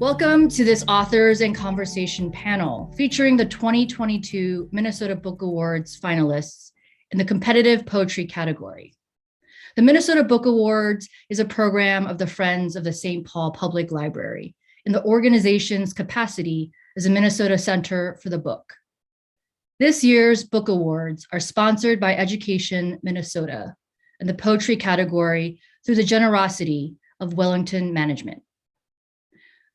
Welcome to this Authors and Conversation panel featuring the 2022 Minnesota Book Awards finalists in the competitive poetry category. The Minnesota Book Awards is a program of the Friends of the St. Paul Public Library in the organization's capacity as a Minnesota Center for the Book. This year's Book Awards are sponsored by Education Minnesota in the poetry category through the generosity of Wellington Management.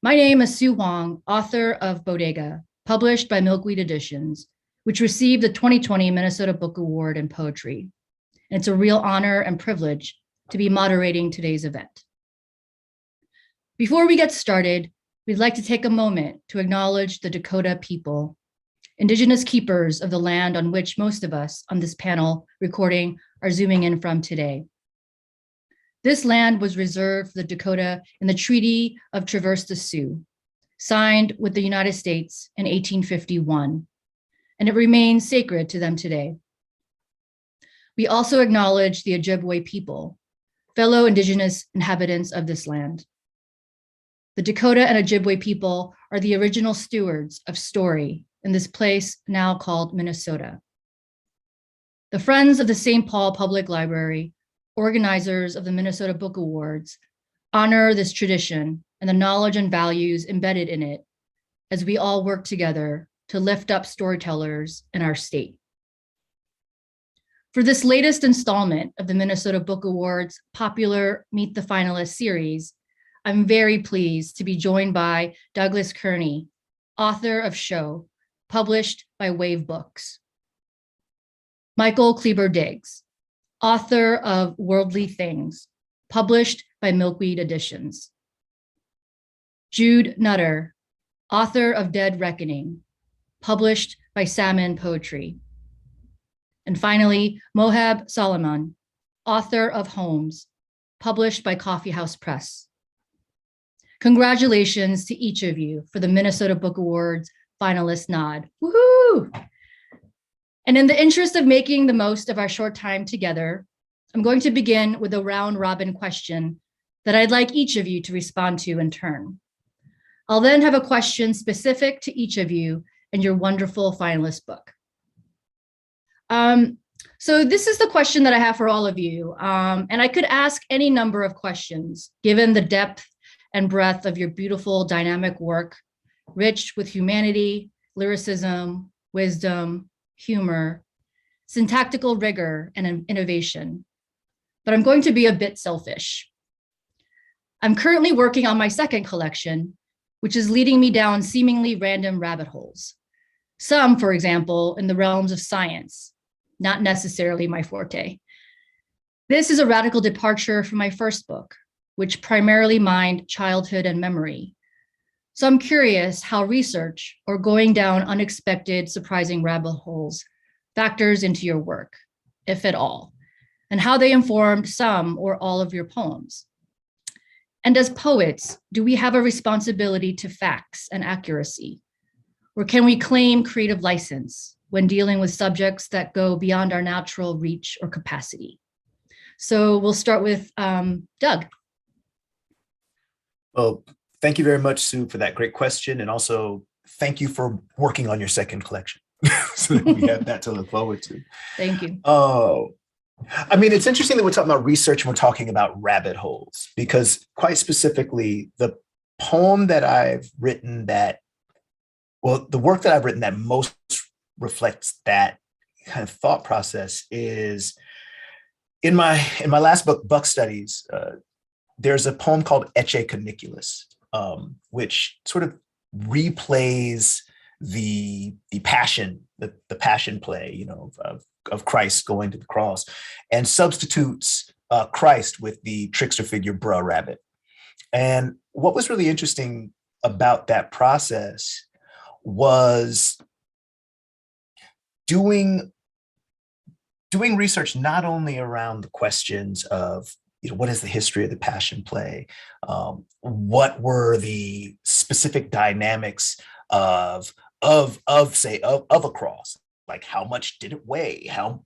My name is Sue Huang, author of Bodega, published by Milkweed Editions, which received the 2020 Minnesota Book Award in Poetry. And it's a real honor and privilege to be moderating today's event. Before we get started, we'd like to take a moment to acknowledge the Dakota people, Indigenous keepers of the land on which most of us on this panel recording are zooming in from today. This land was reserved for the Dakota in the Treaty of Traverse des Sioux, signed with the United States in 1851, and it remains sacred to them today. We also acknowledge the Ojibwe people, fellow Indigenous inhabitants of this land. The Dakota and Ojibwe people are the original stewards of story in this place now called Minnesota. The Friends of the St. Paul Public Library, organizers of the Minnesota Book Awards, honor this tradition and the knowledge and values embedded in it as we all work together to lift up storytellers in our state. For this latest installment of the Minnesota Book Awards popular Meet the Finalists series, I'm very pleased to be joined by Douglas Kearney, author of Show, published by Wave Books. Michael Kleber-Diggs, author of Worldly Things, published by Milkweed Editions. Jude Nutter, author of Dead Reckoning, published by Salmon Poetry. And finally, Mohab Solomon, author of Homes, published by Coffee House Press. Congratulations to each of you for the Minnesota Book Awards finalist nod. Woohoo! And in the interest of making the most of our short time together, I'm going to begin with a round robin question that I'd like each of you to respond to in turn. I'll then have a question specific to each of you and your wonderful finalist book. So this is the question that I have for all of you. And I could ask any number of questions, given the depth and breadth of your beautiful dynamic work, rich with humanity, lyricism, wisdom, humor, syntactical rigor, and innovation. But I'm going to be a bit selfish. I'm currently working on my second collection, which is leading me down seemingly random rabbit holes. Some, for example, in the realms of science, not necessarily my forte. This is a radical departure from my first book, which primarily mined childhood and memory. So I'm curious how research or going down unexpected, surprising rabbit holes factors into your work, if at all, and how they informed some or all of your poems. And as poets, do we have a responsibility to facts and accuracy? Or can we claim creative license when dealing with subjects that go beyond our natural reach or capacity? So we'll start with Doug. Well, thank you very much, Sue, for that great question. And also thank you for working on your second collection so that we have that to look forward to. Thank you. Oh, I mean, it's interesting that we're talking about research and we're talking about rabbit holes, because quite specifically, the poem that I've written the work that I've written that most reflects that kind of thought process is in my last book, Buck Studies. There's a poem called Ecce Caniculus, which sort of replays the passion, the passion play, of Christ going to the cross, and substitutes Christ with the trickster figure Brer Rabbit. And what was really interesting about that process was doing research not only around the questions of what is the history of the passion play, what were the specific dynamics of a cross, like how much did it weigh, how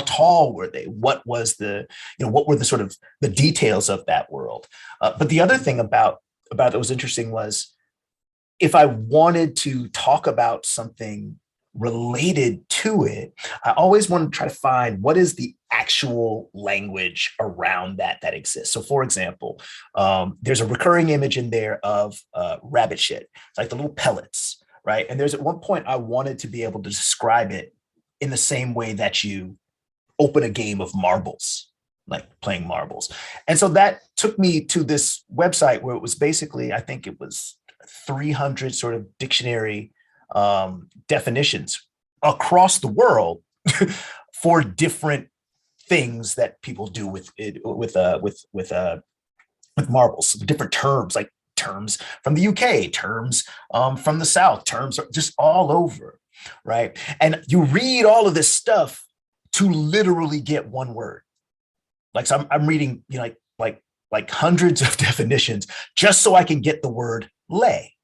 tall were they, what were the sort of the details of that world. But the other thing about that was interesting was if I wanted to talk about something related to it, I always want to try to find what is the actual language around that exists. So, for example, there's a recurring image in there of rabbit shit. It's like the little pellets, right? And there's at one point I wanted to be able to describe it in the same way that you open a game of marbles, like playing marbles. And so that took me to this website where it was basically, I think it was 300 sort of dictionary definitions across the world for different things that people do with it, with marbles, different terms, like terms from the UK, terms from the South, terms just all over, right? And you read all of this stuff to literally get one word. Like, so I'm reading, you know, like hundreds of definitions just so I can get the word lay,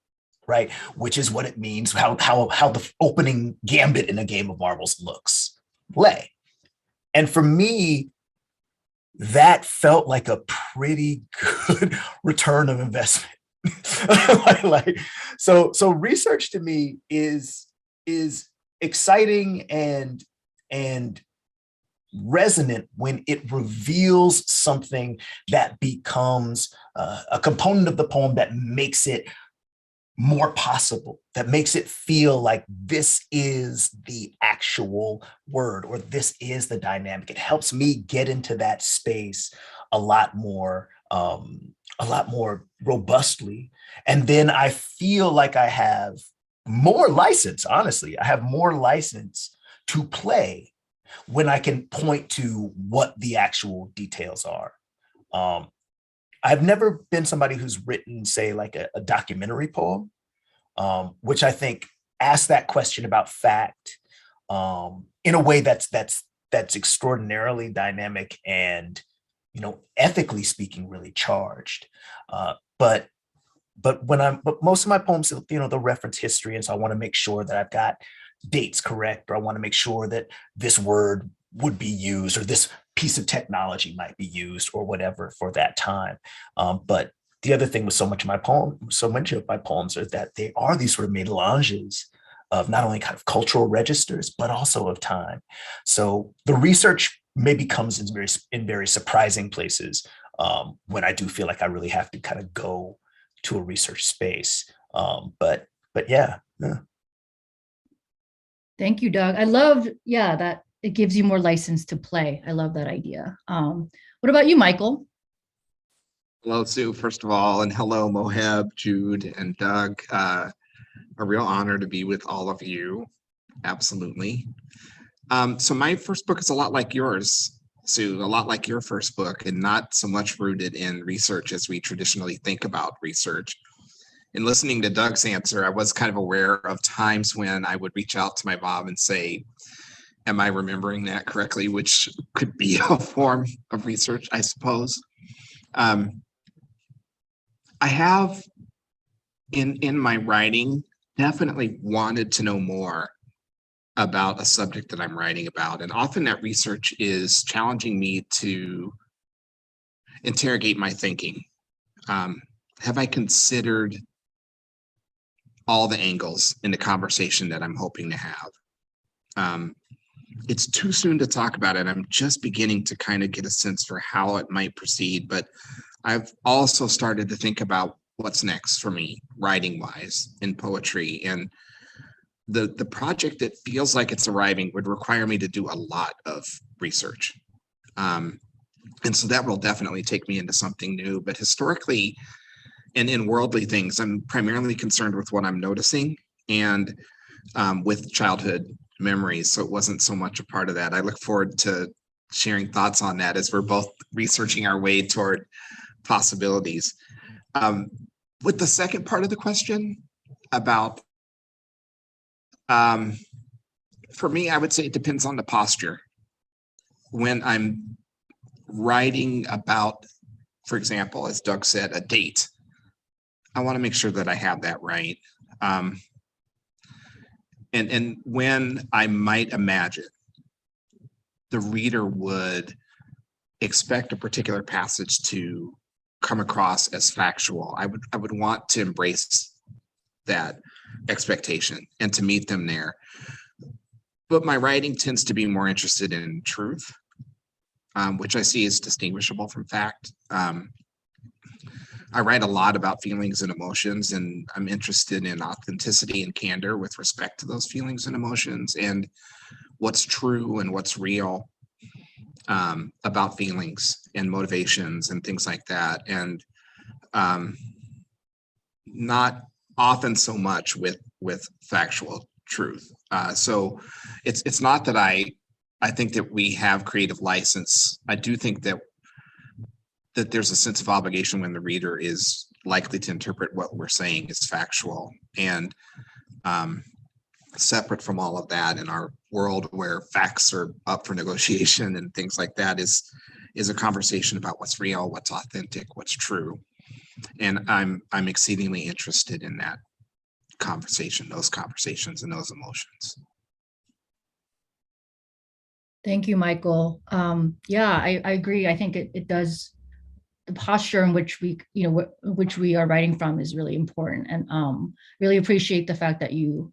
right? Which is what it means, how the opening gambit in a game of marbles looks, lay. And for me, that felt like a pretty good return of investment. So research to me is exciting and resonant when it reveals something that becomes a component of the poem that makes it more possible, that makes it feel like this is the actual word or this is the dynamic. It helps me get into that space a lot more robustly. And then I feel like I have more license, honestly. I have more license to play when I can point to what the actual details are. I've never been somebody who's written, say, like a documentary poem, which I think asks that question about fact in a way that's extraordinarily dynamic and, you know, ethically speaking, really charged. But most of my poems, you know, they'll reference history, and so I want to make sure that I've got dates correct, or I want to make sure that this word would be used, or this piece of technology might be used, or whatever for that time. But the other thing with so much of my poems is that they are these sort of melanges of not only kind of cultural registers, but also of time. So the research maybe comes in very surprising places when I do feel like I really have to kind of go to a research space. But yeah. Thank you, Doug. I love, that it gives you more license to play. I love that idea. What about you, Michael? Hello, Sue, first of all, and hello, Moheb, Jude, and Doug. A real honor to be with all of you. Absolutely. So my first book is a lot like yours, Sue, a lot like your first book, and not so much rooted in research as we traditionally think about research. In listening to Doug's answer, I was kind of aware of times when I would reach out to my mom and say, am I remembering that correctly? Which could be a form of research, I suppose. I have, in my writing, definitely wanted to know more about a subject that I'm writing about. And often that research is challenging me to interrogate my thinking. Have I considered all the angles in the conversation that I'm hoping to have? It's too soon to talk about it. I'm just beginning to kind of get a sense for how it might proceed, but I've also started to think about what's next for me, writing wise, in poetry. And the project that feels like it's arriving would require me to do a lot of research. And so that will definitely take me into something new. But historically and in worldly things, I'm primarily concerned with what I'm noticing and with childhood memories. So it wasn't so much a part of that. I look forward to sharing thoughts on that as we're both researching our way toward possibilities. With the second part of the question about, for me, I would say it depends on the posture. When I'm writing about, for example, as Doug said, a date, I want to make sure that I have that right. And when I might imagine the reader would expect a particular passage to come across as factual, I would want to embrace that expectation and to meet them there. But my writing tends to be more interested in truth, which I see as distinguishable from fact. I write a lot about feelings and emotions, and I'm interested in authenticity and candor with respect to those feelings and emotions, and what's true and what's real about feelings and motivations and things like that. And not often so much with factual truth. So it's not that I think that we have creative license. I do think that there's a sense of obligation when the reader is likely to interpret what we're saying as factual. And separate from all of that, in our world where facts are up for negotiation and things like that, is a conversation about what's real, what's authentic, what's true. And I'm exceedingly interested in that conversation, those conversations and those emotions. Thank you, Michael. Yeah, I agree. I think it does. The posture in which we, which we are writing from is really important, and really appreciate the fact that you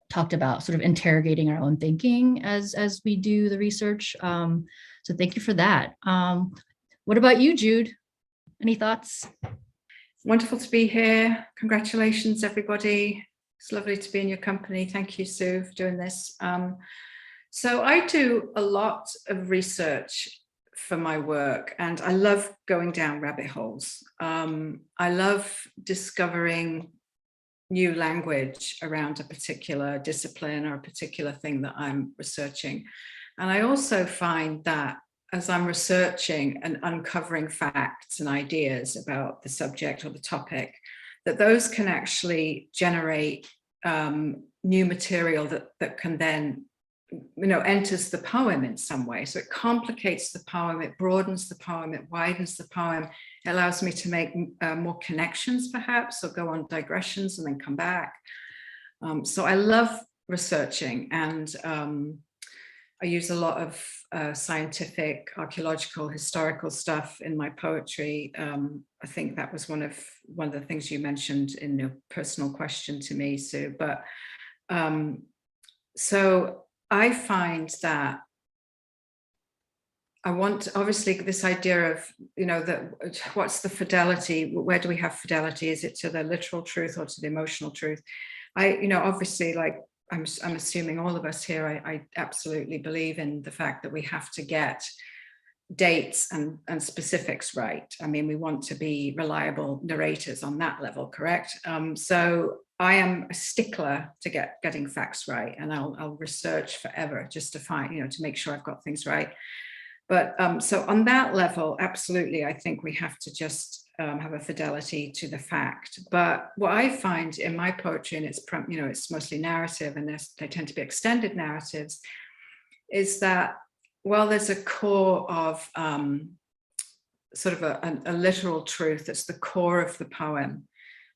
talked about sort of interrogating our own thinking as we do the research. So thank you for that. What about you, Jude? Any thoughts? Wonderful to be here. Congratulations, everybody. It's lovely to be in your company. Thank you, Sue, for doing this. So I do a lot of research for my work, and I love going down rabbit holes. I love discovering new language around a particular discipline or a particular thing that I'm researching. And I also find that as I'm researching and uncovering facts and ideas about the subject or the topic, that those can actually generate new material that can then enters the poem in some way. So it complicates the poem, it broadens the poem, it widens the poem, it allows me to make more connections perhaps, or go on digressions and then come back. So I love researching, and I use a lot of scientific, archaeological, historical stuff in my poetry. I think that was one of the things you mentioned in your personal question to me, Sue. But so I find that I want, obviously, this idea of, that what's the fidelity? Where do we have fidelity? Is it to the literal truth or to the emotional truth? Obviously, like I'm assuming all of us here, I absolutely believe in the fact that we have to get dates and specifics right. I mean, we want to be reliable narrators on that level, correct? So I am a stickler to getting facts right, and I'll research forever just to find, to make sure I've got things right. But so on that level, absolutely, I think we have to just have a fidelity to the fact. But what I find in my poetry, and it's mostly narrative, and they tend to be extended narratives, is that while there's a core of sort of a literal truth that's the core of the poem,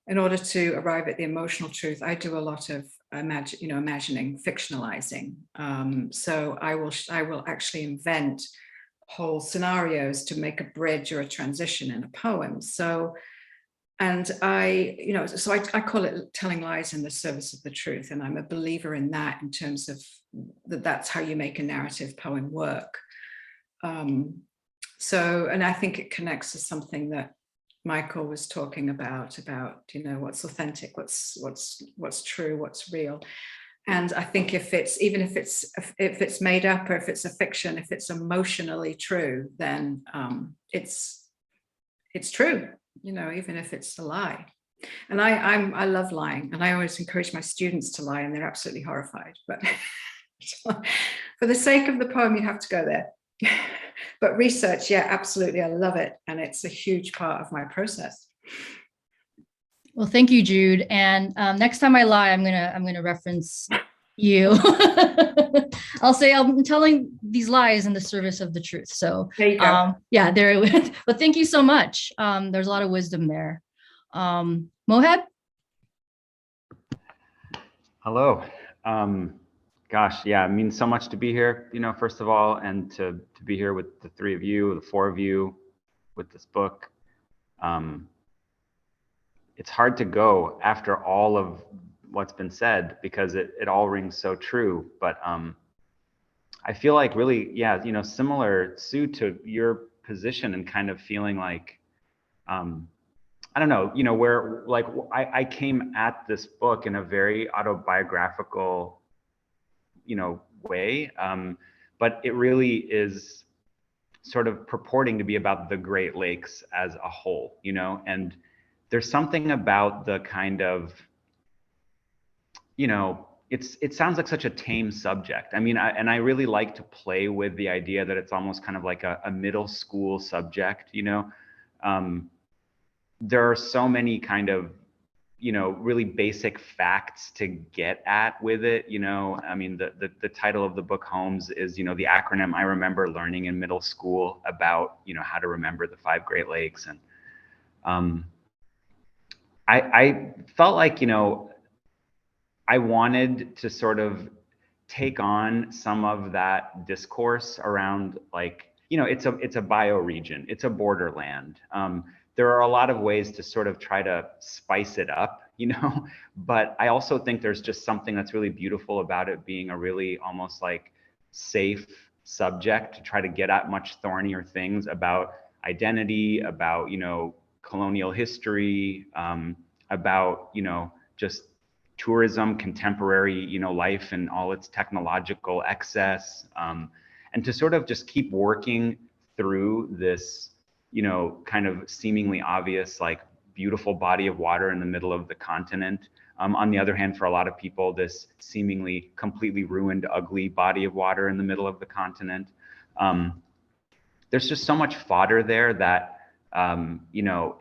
in order to arrive at the emotional truth, I do a lot of imagining, fictionalizing. So I will actually invent whole scenarios to make a bridge or a transition in a poem. So, and I call it telling lies in the service of the truth. And I'm a believer in that, in terms of that's how you make a narrative poem work. So, and I think it connects to something that Michael was talking about what's authentic, what's true, what's real. And I think if it's made up, or if it's a fiction, if it's emotionally true, then it's true, even if it's a lie. And I love lying, and I always encourage my students to lie, and they're absolutely horrified. But for the sake of the poem, you have to go there. But research, yeah, absolutely, I love it, and it's a huge part of my process. Well, thank you, Jude. And next time I lie, I'm gonna reference you. I'll say I'm telling these lies in the service of the truth. So there you go. Yeah, there it went. But thank you so much. There's a lot of wisdom there. Moheb? Hello. Gosh, yeah, it means so much to be here, first of all, and to be here with the three of you, the four of you, with this book. it's hard to go after all of what's been said because it all rings so true. But I feel like really, yeah, you know, similar, Sue, to your position and kind of feeling like, I don't know, you know, where like I came at this book in a very autobiographical, you know, way, but it really is sort of purporting to be about the Great Lakes as a whole, you know, and there's something about the kind of, you know, it sounds like such a tame subject. I mean, I really like to play with the idea that it's almost kind of like a middle school subject, you know. There are so many kind of, you know, really basic facts to get at with it, you know. I mean, the title of the book, Holmes, is, you know, the acronym I remember learning in middle school about, you know, how to remember the 5 Great Lakes. And I felt like, you know, I wanted to sort of take on some of that discourse around, like, you know, it's a bioregion, it's a borderland. There are a lot of ways to sort of try to spice it up, you know, but I also think there's just something that's really beautiful about it being a really almost like safe subject to try to get at much thornier things about identity, about, you know, colonial history, about, you know, just tourism, contemporary, you know, life and all its technological excess, and to sort of just keep working through this, you know, kind of seemingly obvious, like beautiful body of water in the middle of the continent. On the other hand, for a lot of people, this seemingly completely ruined, ugly body of water in the middle of the continent. There's just so much fodder there that, you know,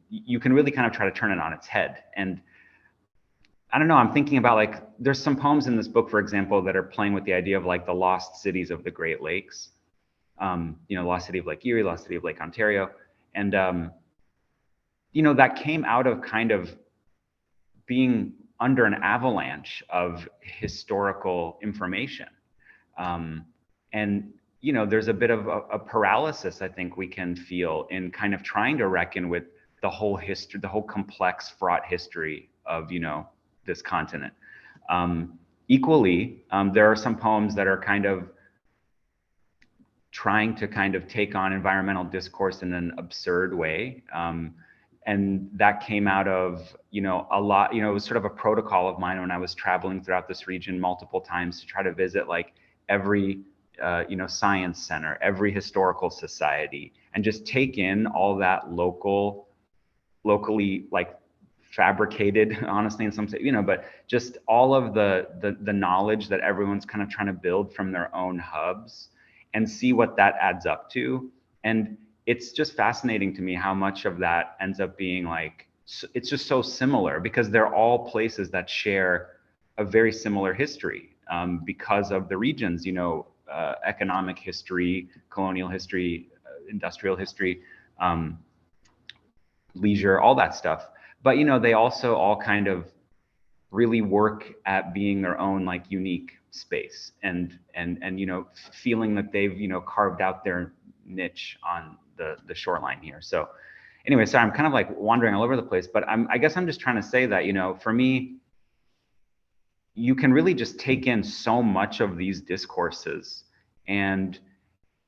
you can really kind of try to turn it on its head. And I don't know, I'm thinking about, like, there's some poems in this book, for example, that are playing with the idea of like the lost cities of the Great Lakes. You know, lost city of Lake Erie, lost city of Lake Ontario. And, you know, that came out of kind of being under an avalanche of historical information. And, you know, there's a bit of a paralysis I think we can feel in kind of trying to reckon with the whole history, the whole complex, fraught history of, you know, this continent. Equally, there are some poems that are kind of trying to kind of take on environmental discourse in an absurd way. And that came out of, you know, a lot, you know, it was sort of a protocol of mine when I was traveling throughout this region multiple times to try to visit like every, you know, science center, every historical society, and just take in all that locally like fabricated, honestly, in some, you know, but just all of the knowledge that everyone's kind of trying to build from their own hubs and see what that adds up to. And it's just fascinating to me how much of that ends up being like, it's just so similar because they're all places that share a very similar history, because of the regions, you know, economic history, colonial history, industrial history, leisure, all that stuff. But, you know, they also all kind of really work at being their own like unique space and you know, feeling that they've, you know, carved out their niche on the shoreline here. So anyway, sorry, I'm kind of like wandering all over the place, but I guess I'm just trying to say that, you know, for me, you can really just take in so much of these discourses and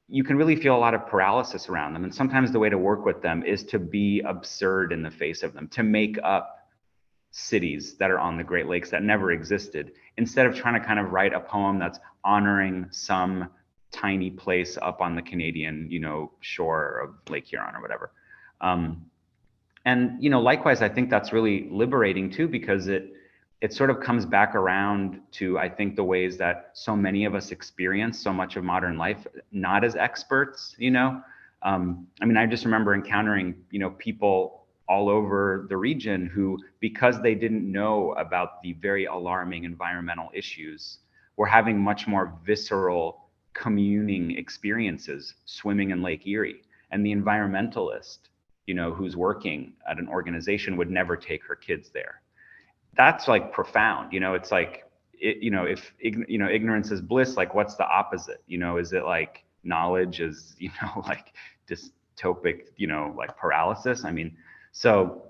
you can really feel a lot of paralysis around them. And sometimes the way to work with them is to be absurd in the face of them, to make up cities that are on the Great Lakes that never existed, instead of trying to kind of write a poem that's honoring some tiny place up on the Canadian, you know, shore of Lake Huron or whatever. And, you know, likewise, I think that's really liberating too, because it sort of comes back around to, I think, the ways that so many of us experience so much of modern life, not as experts, you know. I mean, I just remember encountering, you know, people all over the region who, because they didn't know about the very alarming environmental issues, were having much more visceral communing experiences swimming in Lake Erie. And the environmentalist, you know, who's working at an organization would never take her kids there. That's like profound, you know. It's like, you know, if, you know, ignorance is bliss, like what's the opposite? You know, is it like knowledge is, you know, like dystopic, you know, like paralysis? I mean, so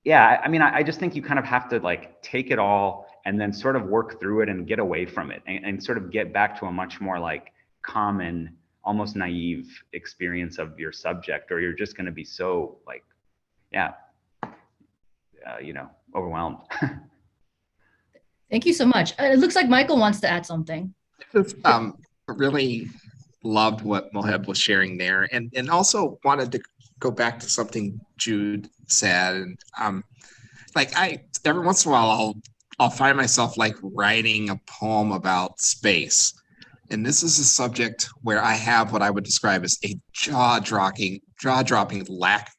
yeah, I mean, I just think you kind of have to like take it all and then sort of work through it and get away from it and sort of get back to a much more like common, almost naive experience of your subject, or you're just going to be so like, yeah, overwhelmed. Thank you so much. It looks like Michael wants to add something. Just really loved what Moheb was sharing there, and also wanted to go back to something Jude said. And like every once in a while I'll find myself like writing a poem about space. And this is a subject where I have what I would describe as a jaw-dropping lack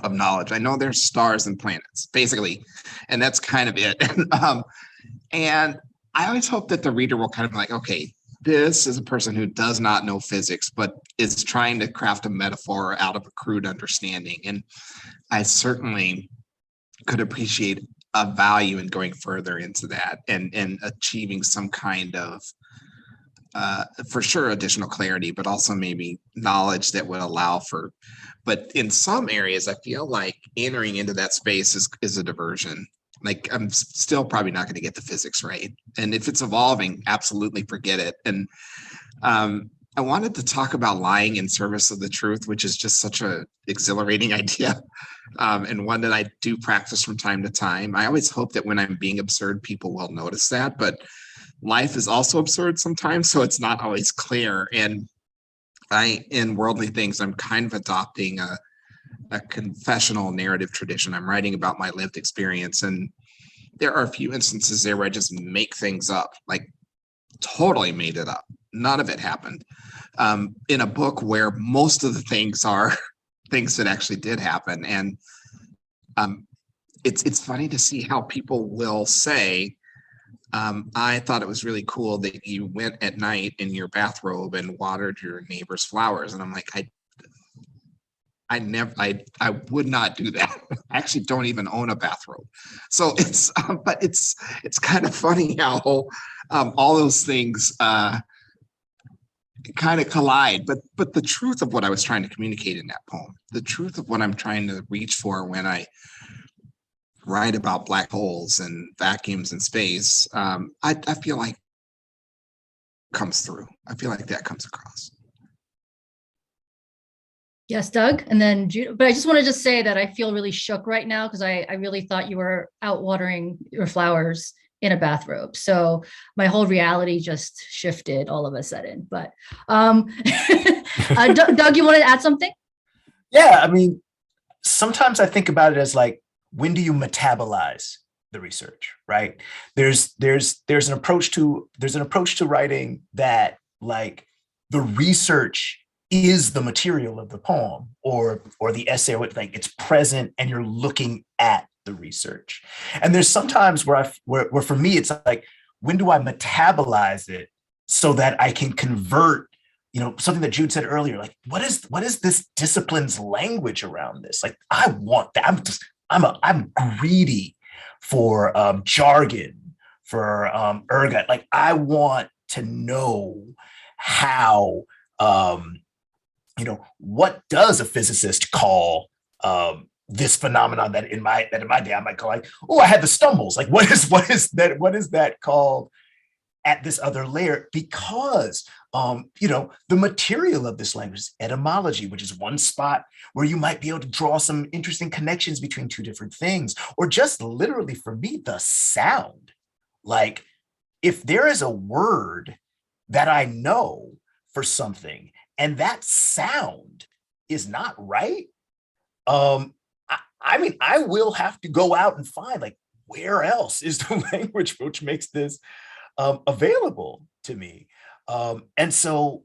of knowledge. I know there's stars and planets, basically, and that's kind of it. And I always hope that the reader will kind of be like, okay, this is a person who does not know physics, but is trying to craft a metaphor out of a crude understanding. And I certainly could appreciate a value in going further into that and achieving some kind of, for sure, additional clarity, but also maybe knowledge that would allow for, but in some areas, I feel like entering into that space is a diversion. Like I'm still probably not going to get the physics right. And if it's evolving, absolutely forget it. And I wanted to talk about lying in service of the truth, which is just such a exhilarating idea. And one that I do practice from time to time. I always hope that when I'm being absurd, people will notice that, but life is also absurd sometimes. So it's not always clear. And in worldly things, I'm kind of adopting a confessional narrative tradition. I'm writing about my lived experience, and there are a few instances there where I just make things up, like totally made it up. None of it happened. In a book where most of the things are things that actually did happen. And it's funny to see how people will say, I thought it was really cool that you went at night in your bathrobe and watered your neighbor's flowers. And I'm like, I would not do that. I actually don't even own a bathrobe. So but it's kind of funny how all those things kind of collide. But the truth of what I was trying to communicate in that poem, the truth of what I'm trying to reach for when I write about black holes and vacuums in space, I feel like comes through. I feel like that comes across. Yes, Doug, and then Jude. But I just want to just say that I feel really shook right now because I really thought you were out watering your flowers in a bathrobe. So my whole reality just shifted all of a sudden. But Doug, you want to add something? Yeah, I mean, sometimes I think about it as like, when do you metabolize the research, right? There's an approach to writing that like the research is the material of the poem or the essay, or like it's present and you're looking at the research. And there's sometimes where for me it's like, when do I metabolize it so that I can convert, something that Jude said earlier, like what is this discipline's language around this? Like I want that. I'm greedy for jargon, for ergot. Like I want to know how what does a physicist call this phenomenon that in my day I might call like, oh, I had the stumbles. Like what is that called at this other layer? Because the material of this language is etymology, which is one spot where you might be able to draw some interesting connections between two different things, or just literally for me, the sound. Like if there is a word that I know for something and that sound is not right, I mean, I will have to go out and find like, where else is the language which makes this available to me? And so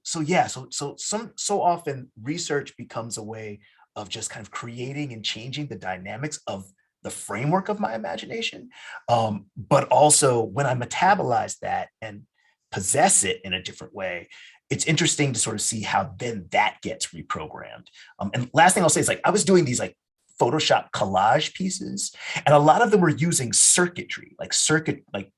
often research becomes a way of just kind of creating and changing the dynamics of the framework of my imagination. But also when I metabolize that and possess it in a different way, it's interesting to sort of see how then that gets reprogrammed. And last thing I'll say is like, I was doing these like Photoshop collage pieces, and a lot of them were using circuitry, like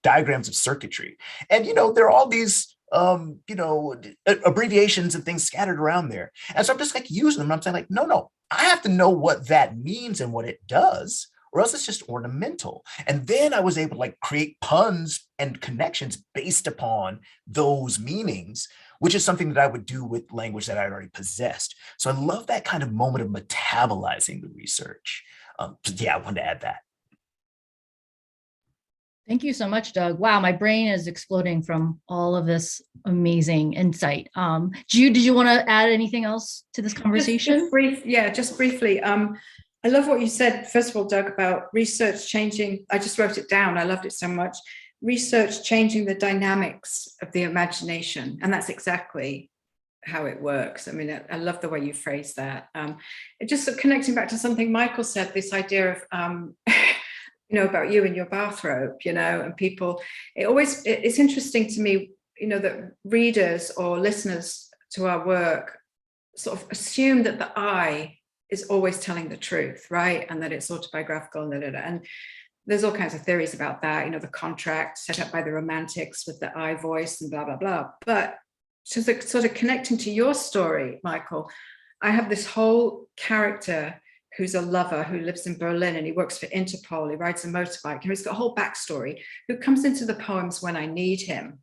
diagrams of circuitry. And, there are all these, abbreviations and things scattered around there. And so I'm just like using them. And I'm saying like, no, I have to know what that means and what it does, or else it's just ornamental. And then I was able to like create puns and connections based upon those meanings, which is something that I would do with language that I already possessed. So I love that kind of moment of metabolizing the research. Yeah, I wanted to add that. Thank you so much, Doug. Wow, my brain is exploding from all of this amazing insight. Jude, did you want to add anything else to this conversation? Just briefly. I love what you said, first of all, Doug, about research changing. I just wrote it down. I loved it so much. Research changing the dynamics of the imagination. And that's exactly how it works. I mean, I love the way you phrase that. It just connecting back to something Michael said, this idea of, about you and your bathrobe, and people, it's interesting to me, that readers or listeners to our work sort of assume that the I is always telling the truth, right? And that it's autobiographical and there's all kinds of theories about that, the contract set up by the romantics with the I voice and blah, blah, blah. But just sort of connecting to your story, Michael, I have this whole character who's a lover who lives in Berlin and he works for Interpol. He rides a motorbike. He's got a whole backstory, who comes into the poems when I need him.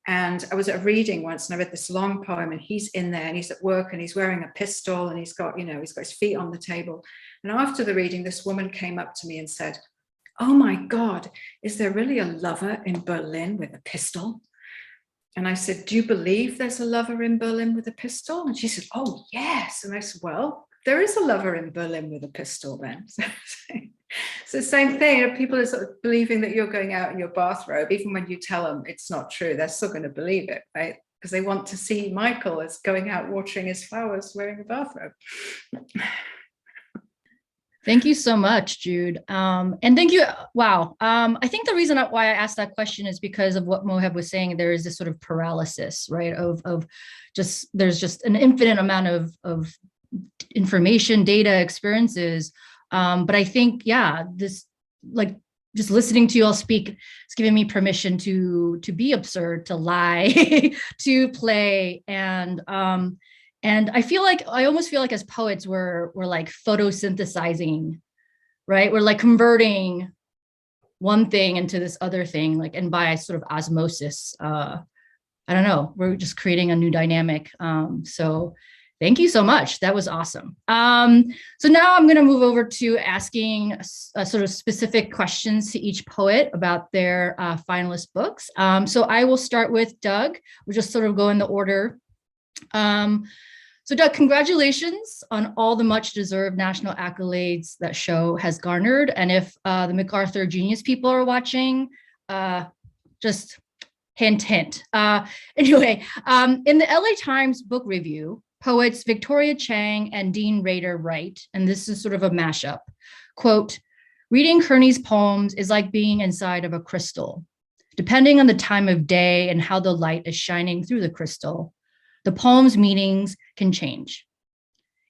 And I was at a reading once and I read this long poem and he's in there and he's at work and he's wearing a pistol and he's got his feet on the table. And after the reading, this woman came up to me and said, "Oh my God, is there really a lover in Berlin with a pistol?" And I said, "Do you believe there's a lover in Berlin with a pistol?" And she said, "Oh, yes." And I said, "Well, there is a lover in Berlin with a pistol then." So same thing, people are sort of believing that you're going out in your bathrobe, even when you tell them it's not true, they're still going to believe it, right? Because they want to see Michael as going out watering his flowers wearing a bathrobe. Thank you so much, Jude. And thank you. Wow. I think the reason why I asked that question is because of what Moheb was saying. There is this sort of paralysis, right? There's just an infinite amount of information, data, experiences. But I think, this, like, just listening to you all speak, it's giving me permission to be absurd, to lie, to play. And I almost feel like as poets, we're like photosynthesizing, right? We're like converting one thing into this other thing, like, and by sort of osmosis, I don't know, we're just creating a new dynamic. So thank you so much. That was awesome. So now I'm going to move over to asking sort of specific questions to each poet about their finalist books. So I will start with Doug. We'll just sort of go in the order. So Doug, congratulations on all the much deserved national accolades that show has garnered. And if the MacArthur Genius people are watching, just hint, hint. Anyway, in the LA Times book review, poets Victoria Chang and Dean Rader write, and this is sort of a mashup, quote, "Reading Kearney's poems is like being inside of a crystal. Depending on the time of day and how the light is shining through the crystal, the poem's meanings can change.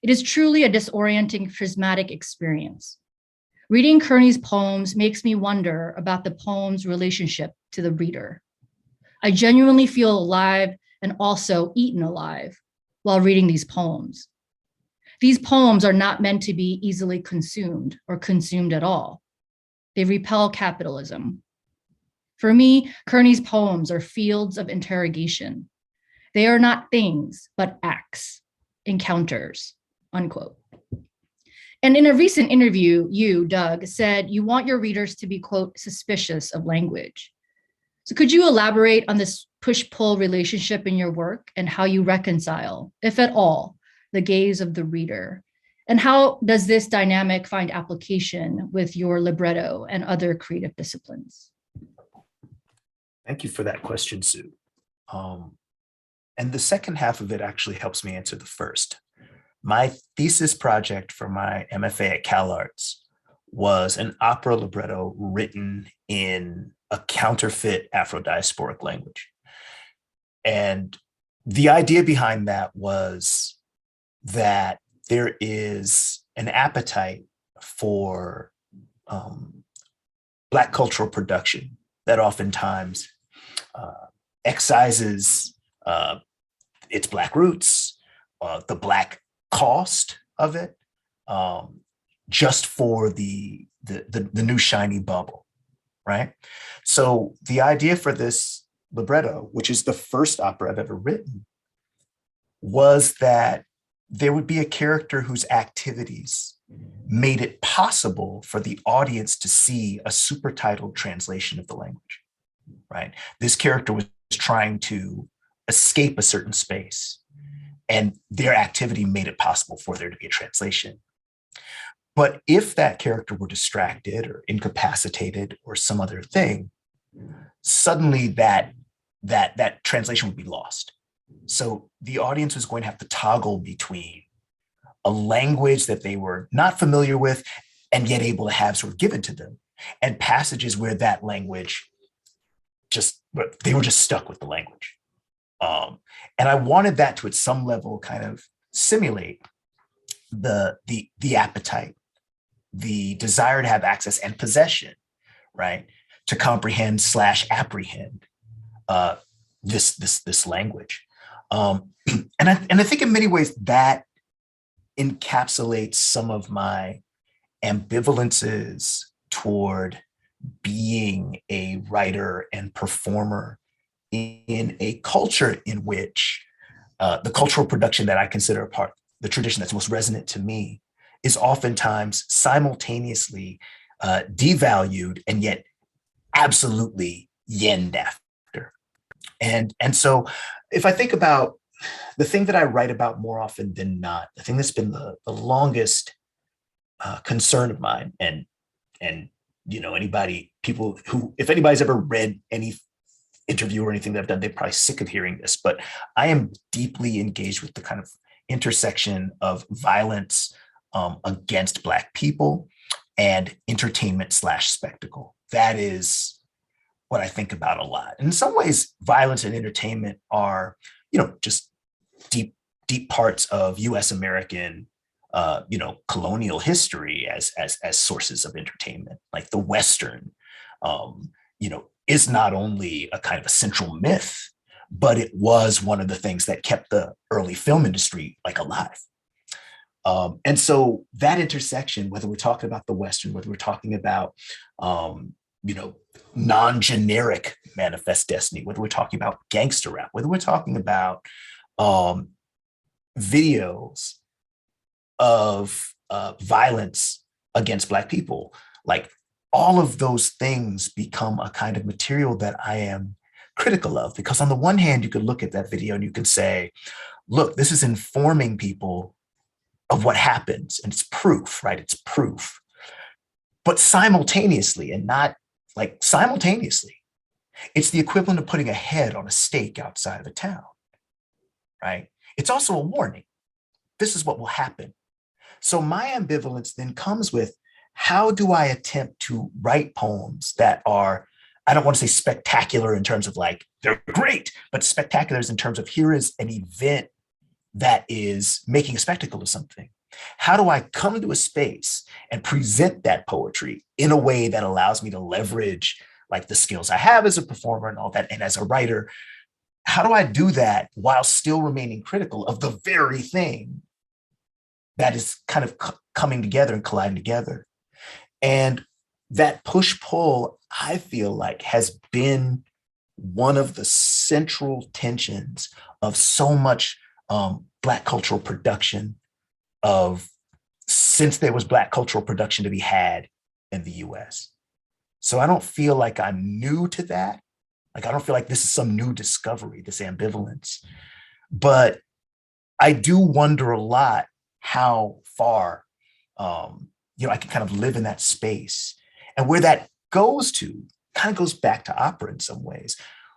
It is truly a disorienting, prismatic experience. Reading Kearney's poems makes me wonder about the poem's relationship to the reader. I genuinely feel alive and also eaten alive while reading these poems. These poems are not meant to be easily consumed or consumed at all. They repel capitalism. For me, Kearney's poems are fields of interrogation. They are not things, but acts, encounters," unquote. And in a recent interview, you, Doug, said you want your readers to be, quote, "suspicious of language." So could you elaborate on this push-pull relationship in your work and how you reconcile, if at all, the gaze of the reader? And how does this dynamic find application with your libretto and other creative disciplines? Thank you for that question, Sue. And the second half of it actually helps me answer the first. My thesis project for my MFA at CalArts was an opera libretto written in a counterfeit Afro-diasporic language. And the idea behind that was that there is an appetite for Black cultural production that oftentimes excises its Black roots, the Black cost of it, just for the new shiny bubble, right? So the idea for this libretto, which is the first opera I've ever written, was that there would be a character whose activities made it possible for the audience to see a supertitled translation of the language, right? This character was trying to escape a certain space, and their activity made it possible for there to be a translation. But if that character were distracted or incapacitated or some other thing, suddenly that translation would be lost. So the audience was going to have to toggle between a language that they were not familiar with and yet able to have sort of given to them, and passages where that language they were just stuck with the language. And I wanted that to, at some level, kind of simulate the appetite, the desire to have access and possession, right, to comprehend / apprehend this language. And I think in many ways that encapsulates some of my ambivalences toward being a writer and performer in a culture in which the cultural production that I consider a part, the tradition that's most resonant to me, is oftentimes simultaneously devalued and yet absolutely yenned after. And so if I think about the thing that I write about more often than not, the thing that's been the longest concern of mine, and you know, people who, if anybody's ever read any interview or anything that I've done, they're probably sick of hearing this, but I am deeply engaged with the kind of intersection of violence against Black people and entertainment / spectacle. That is what I think about a lot. And in some ways, violence and entertainment are, you know, just deep parts of US American colonial history as sources of entertainment. Like the Western, is not only a kind of a central myth, but it was one of the things that kept the early film industry like alive. And so that intersection, whether we're talking about the Western, whether we're talking about, non-generic manifest destiny, whether we're talking about gangster rap, whether we're talking about videos of violence against Black people, like all of those things become a kind of material that I am critical of, because on the one hand, you could look at that video and you could say, look, this is informing people of what happens, and it's proof, right? It's proof. But simultaneously, and not like simultaneously, it's the equivalent of putting a head on a stake outside of a town, right? It's also a warning. This is what will happen. So my ambivalence then comes with, how do I attempt to write poems that are, I don't want to say spectacular in terms of like, they're great, but spectacular in terms of, here is an event that is making a spectacle of something. How do I come to a space and present that poetry in a way that allows me to leverage like the skills I have as a performer and all that, and as a writer? How do I do that while still remaining critical of the very thing that is kind of coming together and colliding together? And that push-pull, I feel like, has been one of the central tensions of so much Black cultural production since there was Black cultural production to be had in the US. So I don't feel like I'm new to that. Like, I don't feel like this is some new discovery, this ambivalence. But I do wonder a lot how far I can kind of live in that space, and where that goes to kind of goes back to opera in some ways.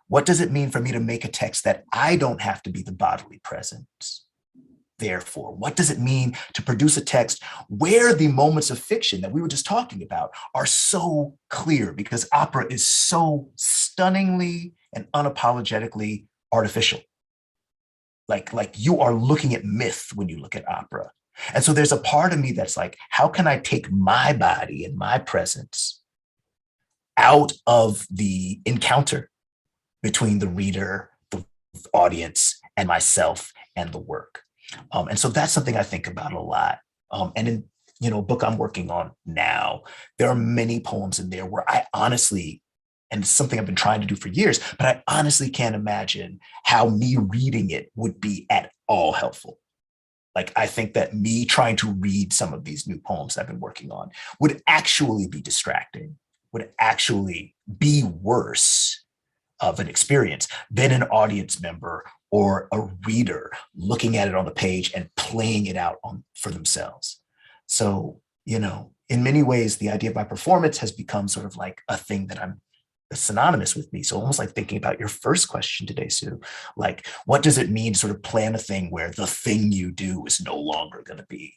What does it mean for me to make a text that I don't have to be the bodily presence? Therefore, what does it mean to produce a text where the moments of fiction that we were just talking about are so clear, because opera is so stunningly and unapologetically artificial. Like you are looking at myth when you look at opera. And so there's a part of me that's like, how can I take my body and my presence out of the encounter between the reader, the audience, and myself and the work? And so that's something I think about a lot. And book I'm working on now, there are many poems in there where I honestly, and it's something I've been trying to do for years, but I honestly can't imagine how me reading it would be at all helpful. Like, I think that me trying to read some of these new poems I've been working on would actually be distracting, would actually be worse of an experience than an audience member or a reader looking at it on the page and playing it out for themselves. So, in many ways, the idea of my performance has become sort of like a thing that I'm synonymous with me. So almost like thinking about your first question today, Sue, like, what does it mean to sort of plan a thing where the thing you do is no longer going to be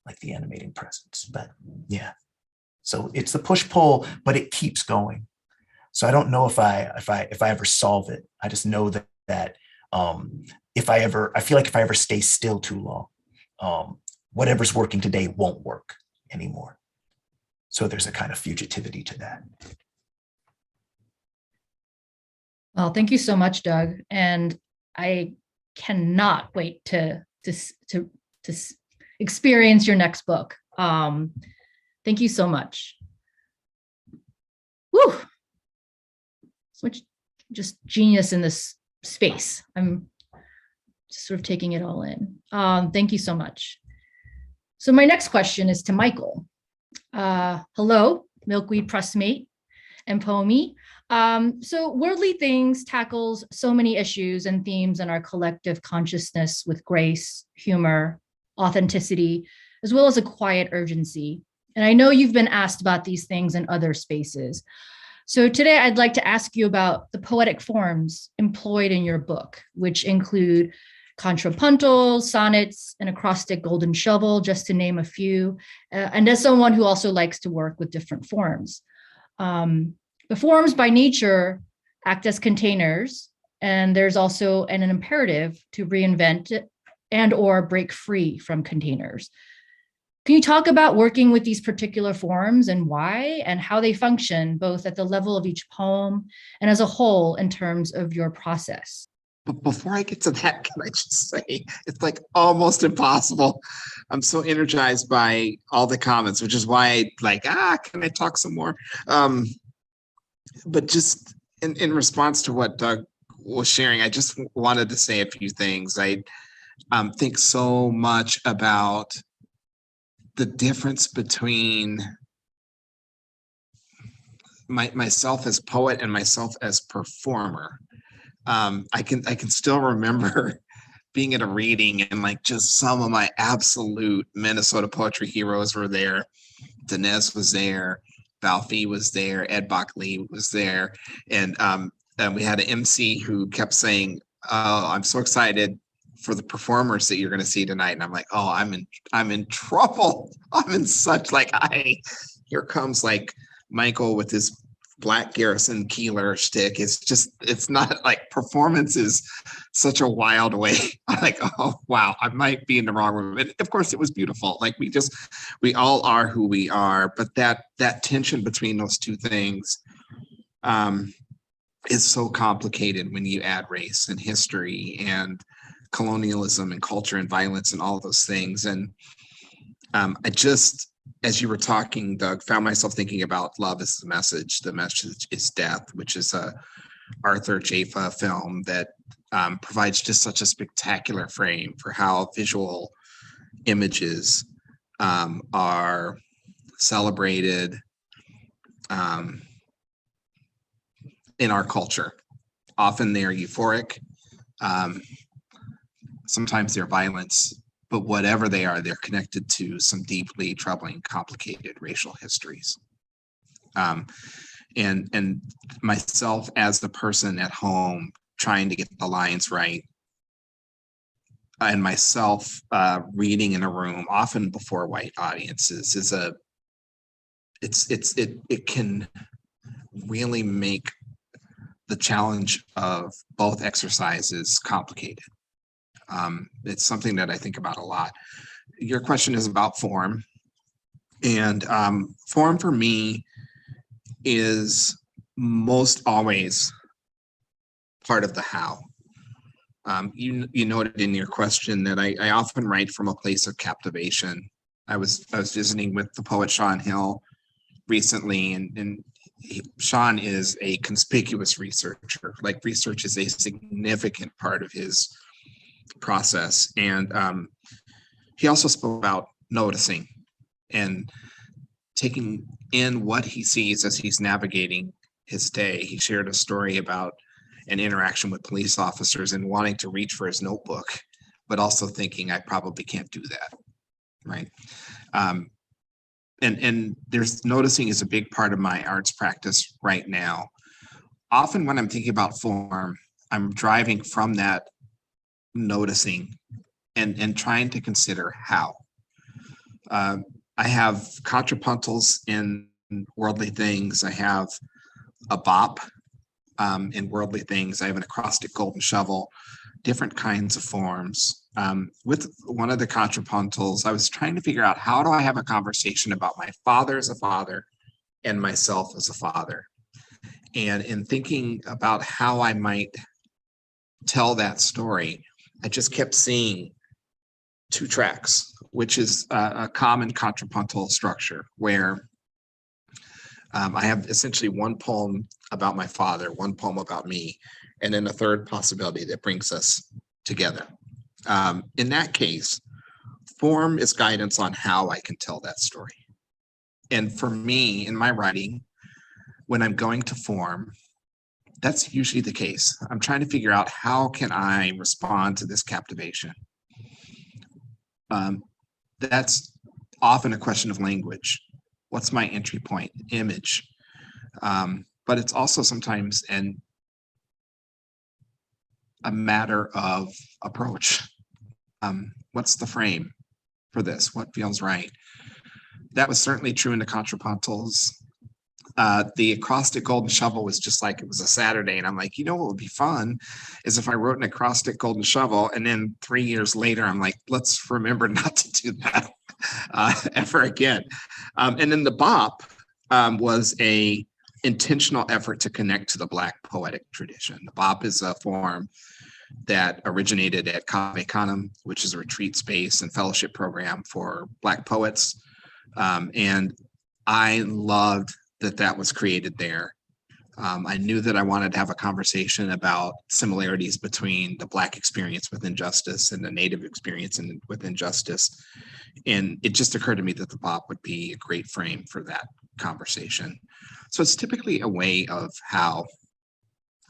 like the animating presence? But yeah, so it's the push pull, but it keeps going. So I don't know if I ever solve it. I just know that I feel like if I ever stay still too long, whatever's working today won't work anymore. So there's a kind of fugitivity to that. Well, thank you so much, Doug. And I cannot wait to experience your next book. Thank you so much. Woo! So much just genius in this space. I'm just sort of taking it all in. Thank you so much. So my next question is to Michael. Hello, Milkweed Pressmate and Poemi. So Worldly Things tackles so many issues and themes in our collective consciousness with grace, humor, authenticity, as well as a quiet urgency. And I know you've been asked about these things in other spaces. So today I'd like to ask you about the poetic forms employed in your book, which include contrapuntal, sonnets, and acrostic golden shovel, just to name a few. And as someone who also likes to work with different forms. The forms by nature act as containers, and there's also an imperative to reinvent and or break free from containers. Can you talk about working with these particular forms and why and how they function, both at the level of each poem and as a whole in terms of your process? But before I get to that, can I just say it's like almost impossible. I'm so energized by all the comments, which is why can I talk some more? But just in response to what Doug was sharing, I just wanted to say a few things. I think so much about the difference between myself as poet and myself as performer. I can still remember being at a reading and just some of my absolute Minnesota poetry heroes were there. Dinesh was there, Valfi was there, Ed Bockley was there, and we had an MC who kept saying, "Oh, I'm so excited for the performers that you're going to see tonight." And I'm like, "Oh, I'm in trouble. I'm in such here comes Michael with his Black Garrison Keeler shtick. It's not performance is such a wild way. I'm oh wow, I might be in the wrong room." And of course it was beautiful. We all are who we are, but that tension between those two things is so complicated when you add race and history and colonialism and culture and violence and all of those things. And I just, as you were talking, Doug, found myself thinking about Love is the Message. The Message is Death, which is a Arthur Jafa film that provides just such a spectacular frame for how visual images are celebrated in our culture. Often they're euphoric. Sometimes they're violence. But whatever they are, they're connected to some deeply troubling, complicated racial histories. And myself as the person at home trying to get the lines right, and myself reading in a room, often before white audiences, it can really make the challenge of both exercises complicated. It's something that I think about a lot. Your question is about form, and form for me is most always part of the how. You noted in your question that I often write from a place of captivation, I was visiting with the poet Sean Hill recently, and Sean is a conspicuous researcher. Like, research is a significant part of his process. And he also spoke about noticing and taking in what he sees as he's navigating his day. He shared a story about an interaction with police officers and wanting to reach for his notebook, but also thinking, I probably can't do that, right? And there's noticing is a big part of my arts practice right now. Often when I'm thinking about form, I'm driving from that noticing and trying to consider how. I have contrapuntals in worldly things. I have a bop in worldly things. I have an acrostic golden shovel, different kinds of forms. With one of the contrapuntals, I was trying to figure out, how do I have a conversation about my father as a father and myself as a father? And in thinking about how I might tell that story, I just kept seeing two tracks, which is a common contrapuntal structure where I have essentially one poem about my father, one poem about me, and then a third possibility that brings us together. In that case, form is guidance on how I can tell that story. And for me, in my writing, when I'm going to form, that's usually the case. I'm trying to figure out, how can I respond to this captivation? That's often a question of language. What's my entry point? Image. But it's also sometimes a matter of approach. What's the frame for this? What feels right? That was certainly true in the contrapuntals. The acrostic golden shovel was just like, it was a Saturday, and I'm like, what would be fun is if I wrote an acrostic golden shovel, and then 3 years later, I'm like, let's remember not to do that ever again. And then the bop was a intentional effort to connect to the Black poetic tradition. The bop is a form that originated at Cave Canem, which is a retreat space and fellowship program for Black poets. And I loved that was created there. I knew that I wanted to have a conversation about similarities between the Black experience with injustice and the Native experience with injustice. And it just occurred to me that the bop would be a great frame for that conversation. So it's typically a way of how,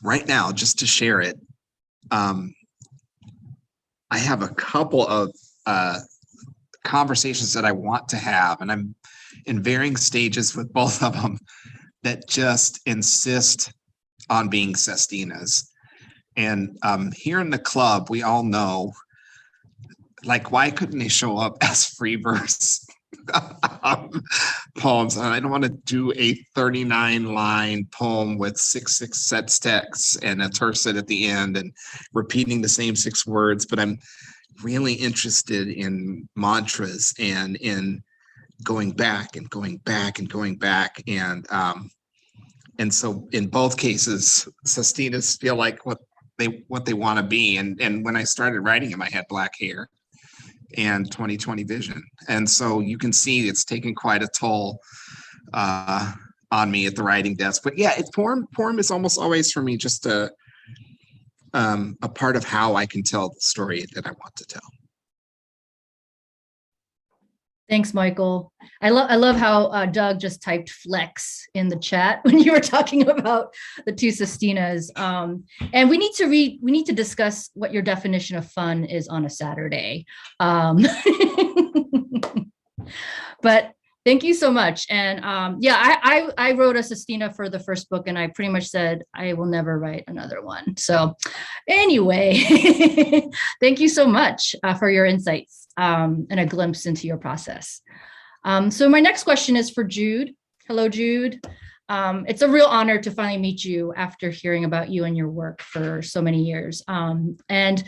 right now, just to share it, I have a couple of conversations that I want to have, and I'm in varying stages with both of them, that just insist on being sestinas. And here in the club, we all know, like, why couldn't they show up as free verse poems? And I don't want to do a 39-line poem with six sets texts and a tercet at the end and repeating the same 6 words, but I'm really interested in mantras and in going back and going back and going back. And so in both cases, sestinas feel like what they want to be. And when I started writing them, I had black hair and 20/20 vision. And so you can see it's taken quite a toll on me at the writing desk. But yeah, form is almost always for me just a part of how I can tell the story that I want to tell. Thanks, Michael. I love how Doug just typed flex in the chat when you were talking about the two sestinas. And we need to discuss what your definition of fun is on a Saturday. But thank you so much. And I wrote a sestina for the first book, and I pretty much said I will never write another one. So anyway, thank you so much for your insights and a glimpse into your process. So my next question is for Jude. Hello, Jude. It's a real honor to finally meet you after hearing about you and your work for so many years. And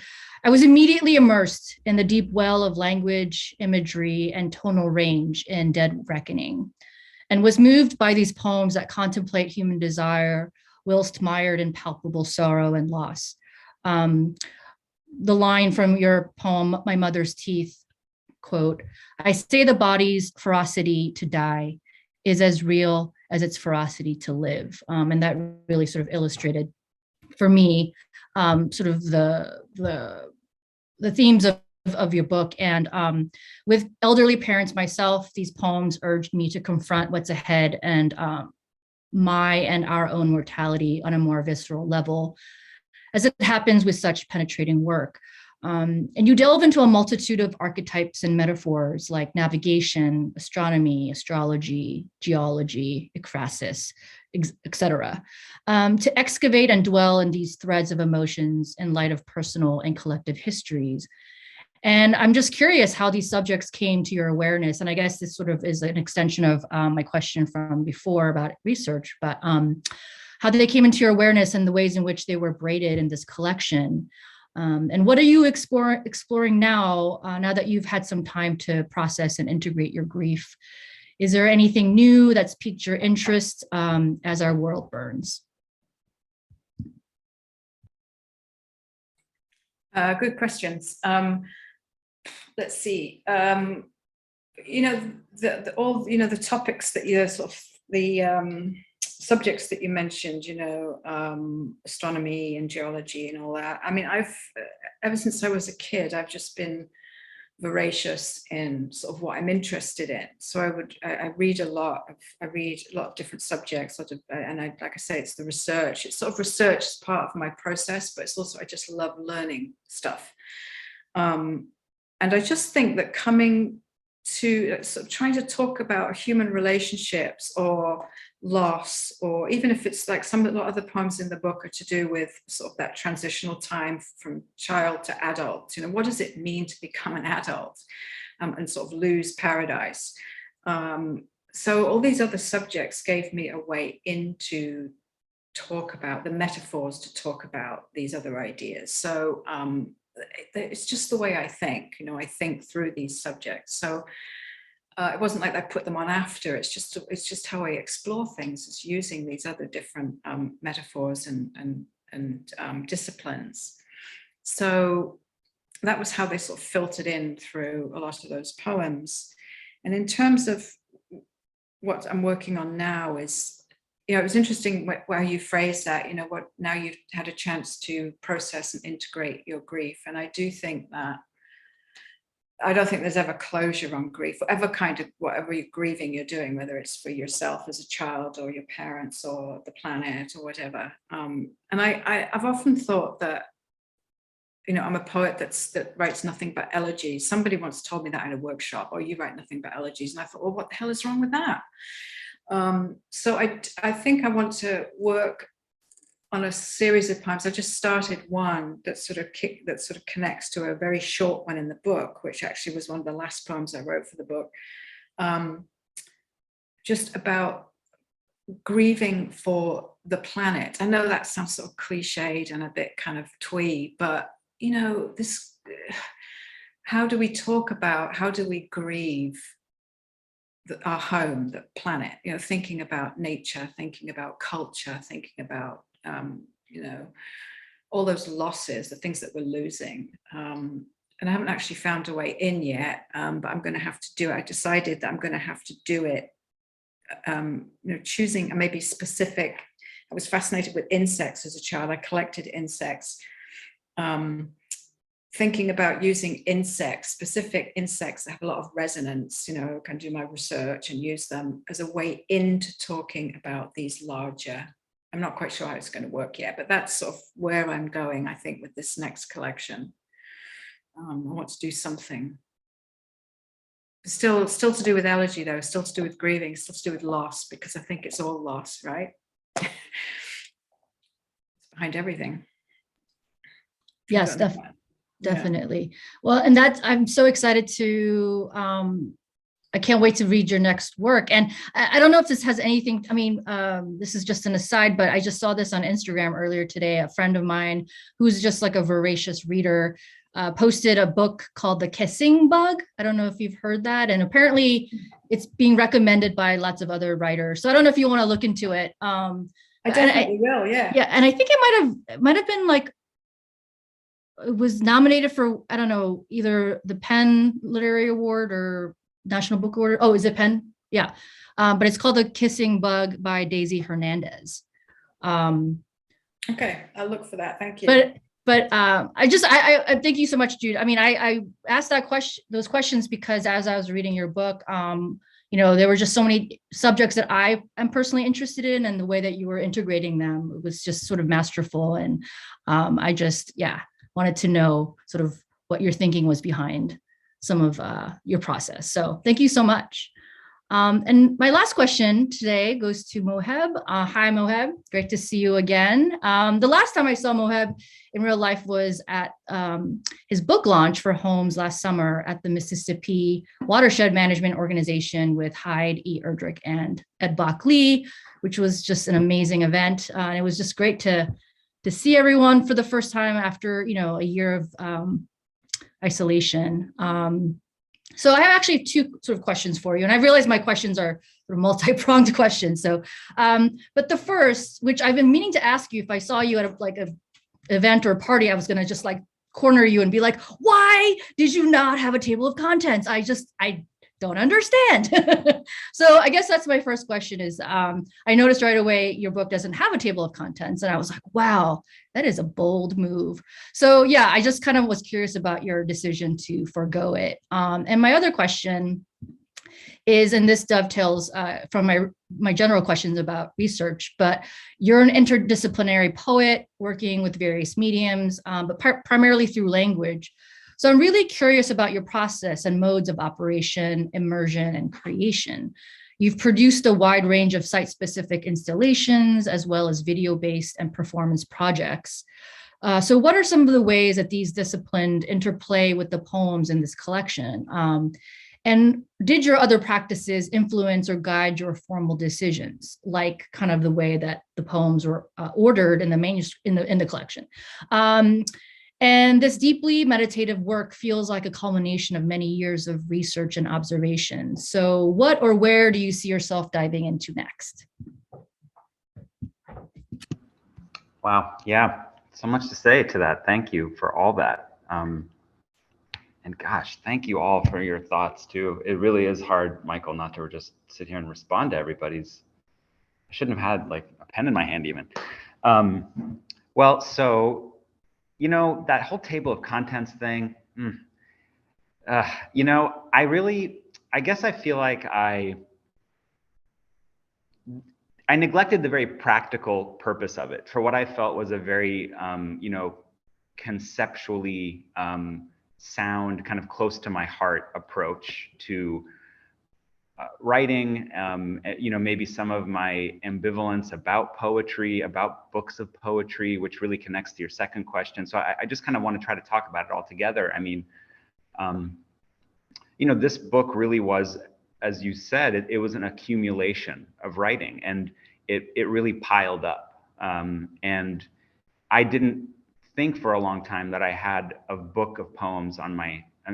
I was immediately immersed in the deep well of language, imagery, and tonal range in Dead Reckoning, and was moved by these poems that contemplate human desire whilst mired in palpable sorrow and loss. The line from your poem, My Mother's Teeth, quote, "I say the body's ferocity to die is as real as its ferocity to live." And that really sort of illustrated for me sort of the themes of your book. And with elderly parents myself, these poems urged me to confront what's ahead and my and our own mortality on a more visceral level, as it happens with such penetrating work. And you delve into a multitude of archetypes and metaphors like navigation, astronomy, astrology, geology, ekphrasis, etc., to excavate and dwell in these threads of emotions in light of personal and collective histories. And I'm just curious how these subjects came to your awareness. And I guess this sort of is an extension of my question from before about research, but how they came into your awareness and the ways in which they were braided in this collection. And what are you exploring now, now that you've had some time to process and integrate your grief? Is there anything new that's piqued your interest as our world burns? Good questions. Let's see. The topics that you sort of the subjects that you mentioned, astronomy and geology and all that. I mean, I've ever since I was a kid, I've just been voracious in sort of what I'm interested in. So I read a lot. I read a lot of different subjects, and like I say, it's the research. It's sort of research is part of my process, but it's also I just love learning stuff. And I just think that coming to sort of trying to talk about human relationships or loss, or even if it's like a lot of other poems in the book are to do with sort of that transitional time from child to adult. What does it mean to become an adult and sort of lose paradise? So all these other subjects gave me a way into talk about the metaphors, to talk about these other ideas. So it's just the way I think, I think through these subjects. So it wasn't like I put them on after, it's just how I explore things, is using these other different metaphors and disciplines. So that was how they sort of filtered in through a lot of those poems. And in terms of what I'm working on now is, it was interesting where you phrased that, what now you've had a chance to process and integrate your grief. And I do think that, I don't think there's ever closure on grief, whatever you're grieving you're doing, whether it's for yourself as a child or your parents or the planet or whatever. And I've often thought that, I'm a poet that writes nothing but elegies. Somebody once told me that in a workshop, "Oh, you write nothing but elegies." And I thought, well, what the hell is wrong with that? So I think I want to work on a series of poems. I just started one that sort of connects to a very short one in the book, which actually was one of the last poems I wrote for the book, just about grieving for the planet. I know that sounds sort of cliched and a bit kind of twee, but how do we grieve our home, the planet, thinking about nature, thinking about culture, thinking about, all those losses, the things that we're losing. And I haven't actually found a way in yet, but I'm going to have to do it. I decided that I'm going to have to do it, choosing a maybe specific. I was fascinated with insects as a child. I collected insects. Thinking about using specific insects that have a lot of resonance, can do my research and use them as a way into talking about these larger. I'm not quite sure how it's going to work yet, but that's sort of where I'm going, I think, with this next collection. I want to do something. Still to do with elegy, though, still to do with grieving, still to do with loss, because I think it's all loss, right? It's behind everything. Yes, definitely. Yeah. Well, and I'm so excited to, I can't wait to read your next work. And I don't know if this has anything, this is just an aside, but I just saw this on Instagram earlier today. A friend of mine who's just like a voracious reader posted a book called The Kissing Bug. I don't know if you've heard that. And apparently it's being recommended by lots of other writers. So I don't know if you want to look into it. I definitely will, yeah. Yeah, and I think it might have been like was nominated for, I don't know, either the Penn Literary Award or National Book Award. Oh, is it Penn? Yeah. But it's called The Kissing Bug by Daisy Hernandez. Okay, I'll look for that. Thank you. But I thank you so much, Jude. I mean, I asked those questions because as I was reading your book, there were just so many subjects that I am personally interested in, and the way that you were integrating them was just sort of masterful. And I just, wanted to know sort of what your thinking was behind some of your process. So thank you so much. And my last question today goes to Moheb. Hi, Moheb. Great to see you again. The last time I saw Moheb in real life was at his book launch for Holmes last summer at the Mississippi Watershed Management Organization with Hyde E. Erdrich and Ed Block Lee, which was just an amazing event. And it was just great to see everyone for the first time after, a year of isolation. So I have actually two sort of questions for you, and I realize my questions are sort of multi-pronged questions. So, but the first, which I've been meaning to ask you, if I saw you at a event or a party, I was going to just like corner you and be like, why did you not have a table of contents? I don't understand. So I guess that's my first question is, I noticed right away your book doesn't have a table of contents. And I was like, wow, that is a bold move. So yeah, I just kind of was curious about your decision to forego it. And my other question is, and this dovetails from my general questions about research, but you're an interdisciplinary poet working with various mediums, but primarily through language. So I'm really curious about your process and modes of operation, immersion, and creation. You've produced a wide range of site-specific installations, as well as video-based and performance projects. So what are some of the ways that these disciplines interplay with the poems in this collection? And did your other practices influence or guide your formal decisions, like kind of the way that the poems were ordered in the manuscript in the collection? And this deeply meditative work feels like a culmination of many years of research and observation. So what or where do you see yourself diving into next? Wow. Yeah. So much to say to that. Thank you for all that. And gosh, thank you all for your thoughts too. It really is hard, Michael, not to just sit here and respond to everybody's. I shouldn't have had like a pen in my hand even. Well, so, that whole table of contents thing, I guess I feel like I neglected the very practical purpose of it for what I felt was a very, conceptually sound, kind of close to my heart approach to writing, maybe some of my ambivalence about poetry, about books of poetry, which really connects to your second question. So I just kind of want to try to talk about it all together. I mean, this book really was, as you said, it was an accumulation of writing, and it really piled up. And I didn't think for a long time that I had a book of poems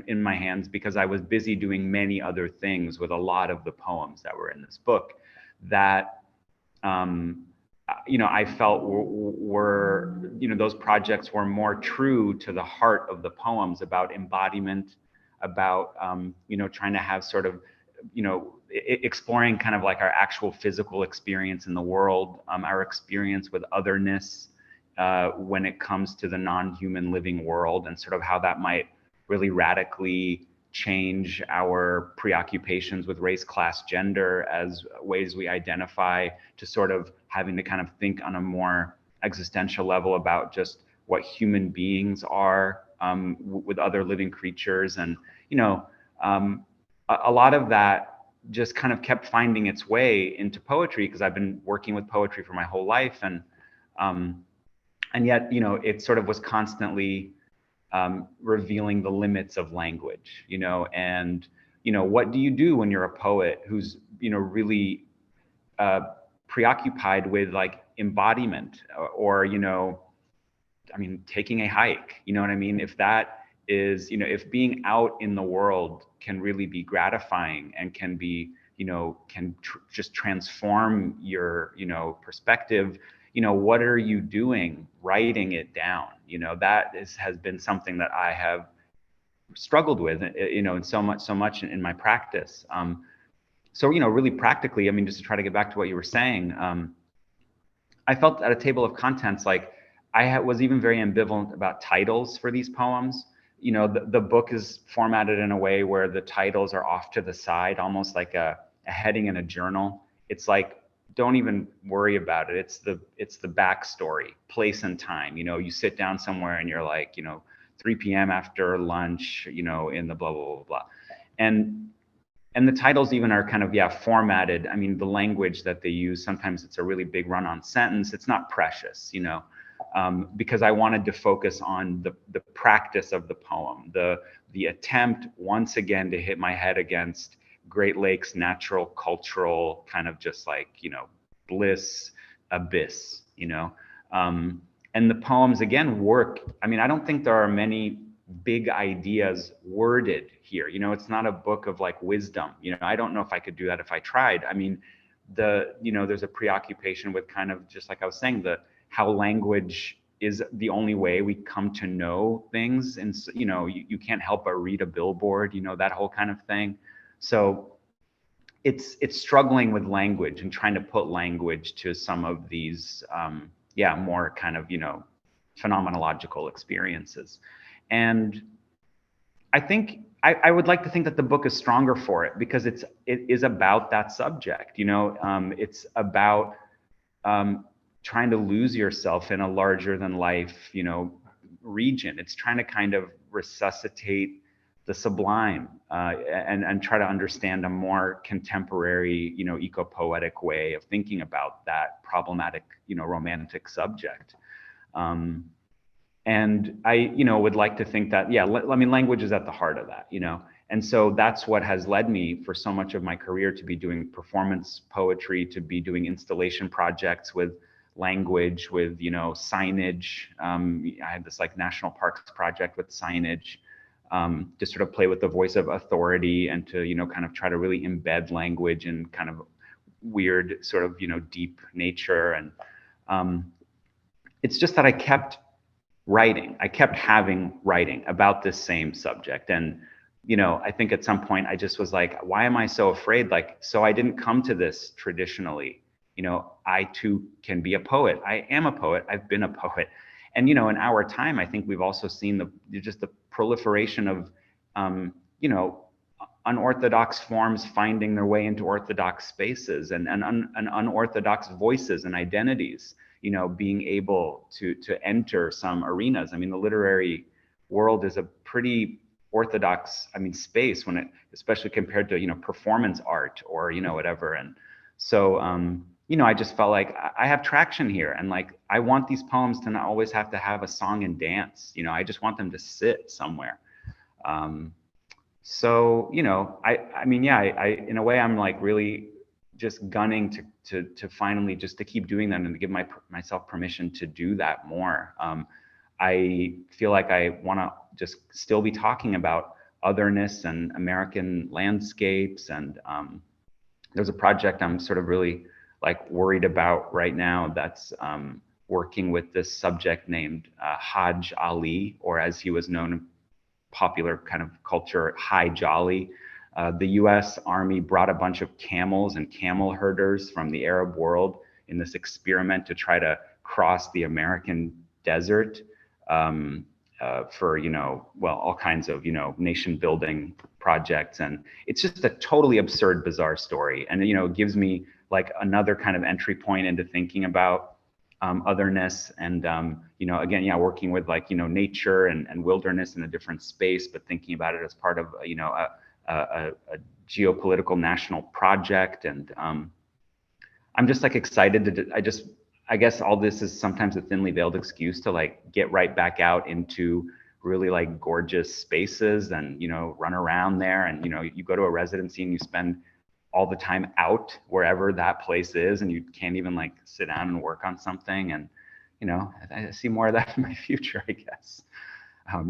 in my hands, because I was busy doing many other things with a lot of the poems that were in this book that, I felt were those projects were more true to the heart of the poems, about embodiment, about, trying to have sort of, exploring kind of like our actual physical experience in the world, our experience with otherness when it comes to the non-human living world, and sort of how that might really radically change our preoccupations with race, class, gender as ways we identify, to sort of having to kind of think on a more existential level about just what human beings are with other living creatures. And, a lot of that just kind of kept finding its way into poetry, because I've been working with poetry for my whole life. And yet, it sort of was constantly revealing the limits of language, and, what do you do when you're a poet who's, really preoccupied with like embodiment or, taking a hike, what I mean? If that is, if being out in the world can really be gratifying and can be, just transform your, perspective, what are you doing writing it down? That has been something that I have struggled with, and so much in my practice. So, really practically, I mean, just to try to get back to what you were saying, I felt at a table of contents, like was even very ambivalent about titles for these poems. The book is formatted in a way where the titles are off to the side, almost like a heading in a journal. It's like, don't even worry about it. It's the backstory, place and time. You sit down somewhere and you're like, 3 p.m. after lunch, in the blah, blah, blah, blah. And the titles even are kind of, formatted. I mean, the language that they use, sometimes it's a really big run-on sentence. It's not precious, because I wanted to focus on the practice of the poem, the attempt once again to hit my head against Great Lakes natural, cultural, kind of just like, bliss abyss, and the poems again work. I mean, I don't think there are many big ideas worded here. It's not a book of like wisdom. I don't know if I could do that if I tried. I mean, there's a preoccupation with kind of, just like I was saying, how language is the only way we come to know things. And you can't help but read a billboard, that whole kind of thing. So it's struggling with language and trying to put language to some of these, more kind of, phenomenological experiences. And I think I would like to think that the book is stronger for it, because it is about that subject. It's about trying to lose yourself in a larger than life, region. It's trying to kind of resuscitate the sublime, and try to understand a more contemporary, eco-poetic way of thinking about that problematic, romantic subject. And I, would like to think that, I mean, language is at the heart of that, and so that's what has led me for so much of my career to be doing performance poetry, to be doing installation projects with language, with, signage. I had this like national parks project with signage, to sort of play with the voice of authority and to, kind of try to really embed language in kind of weird sort of, deep nature. And it's just that I kept writing. I kept writing about this same subject. And, I think at some point I just was like, why am I so afraid? Like, so I didn't come to this traditionally. I too can be a poet. I am a poet. I've been a poet. And, in our time, I think we've also seen the proliferation of, unorthodox forms finding their way into orthodox spaces, and unorthodox voices and identities, being able to enter some arenas. I mean, the literary world is a pretty orthodox, space when especially compared to, performance art or, whatever. And so, I just felt like I have traction here, and like, I want these poems to not always have to have a song and dance. I just want them to sit somewhere. So, I in a way, I'm like really just gunning to finally just to keep doing that and to give myself permission to do that more. I feel like I want to just still be talking about otherness and American landscapes. And there's a project I'm sort of really like worried about right now that's working with this subject named Hajj Ali, or as he was known in popular kind of culture, Hi Jolly. The US Army brought a bunch of camels and camel herders from the Arab world in this experiment to try to cross the American desert for, all kinds of, nation building projects. And it's just a totally absurd, bizarre story. And, it gives me like another kind of entry point into thinking about otherness and, again, working with like, nature and wilderness in a different space, but thinking about it as part of, a geopolitical national project. And I'm just like excited I guess all this is sometimes a thinly veiled excuse to like get right back out into really like gorgeous spaces and, run around there. And, you go to a residency and you spend all the time out wherever that place is, and you can't even like sit down and work on something. And, I see more of that in my future, I guess.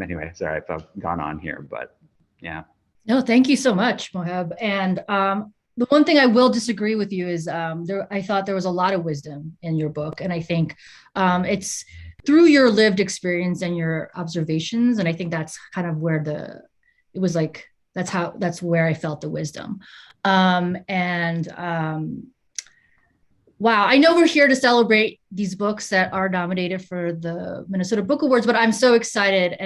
Anyway, sorry if I've gone on here, but yeah. No, thank you so much, Mohab. And The one thing I will disagree with you is I thought there was a lot of wisdom in your book. And I think it's through your lived experience and your observations. And I think that's kind of where it was like, that's where I felt the wisdom. Wow, I know we're here to celebrate these books that are nominated for the Minnesota Book Awards, but I'm so excited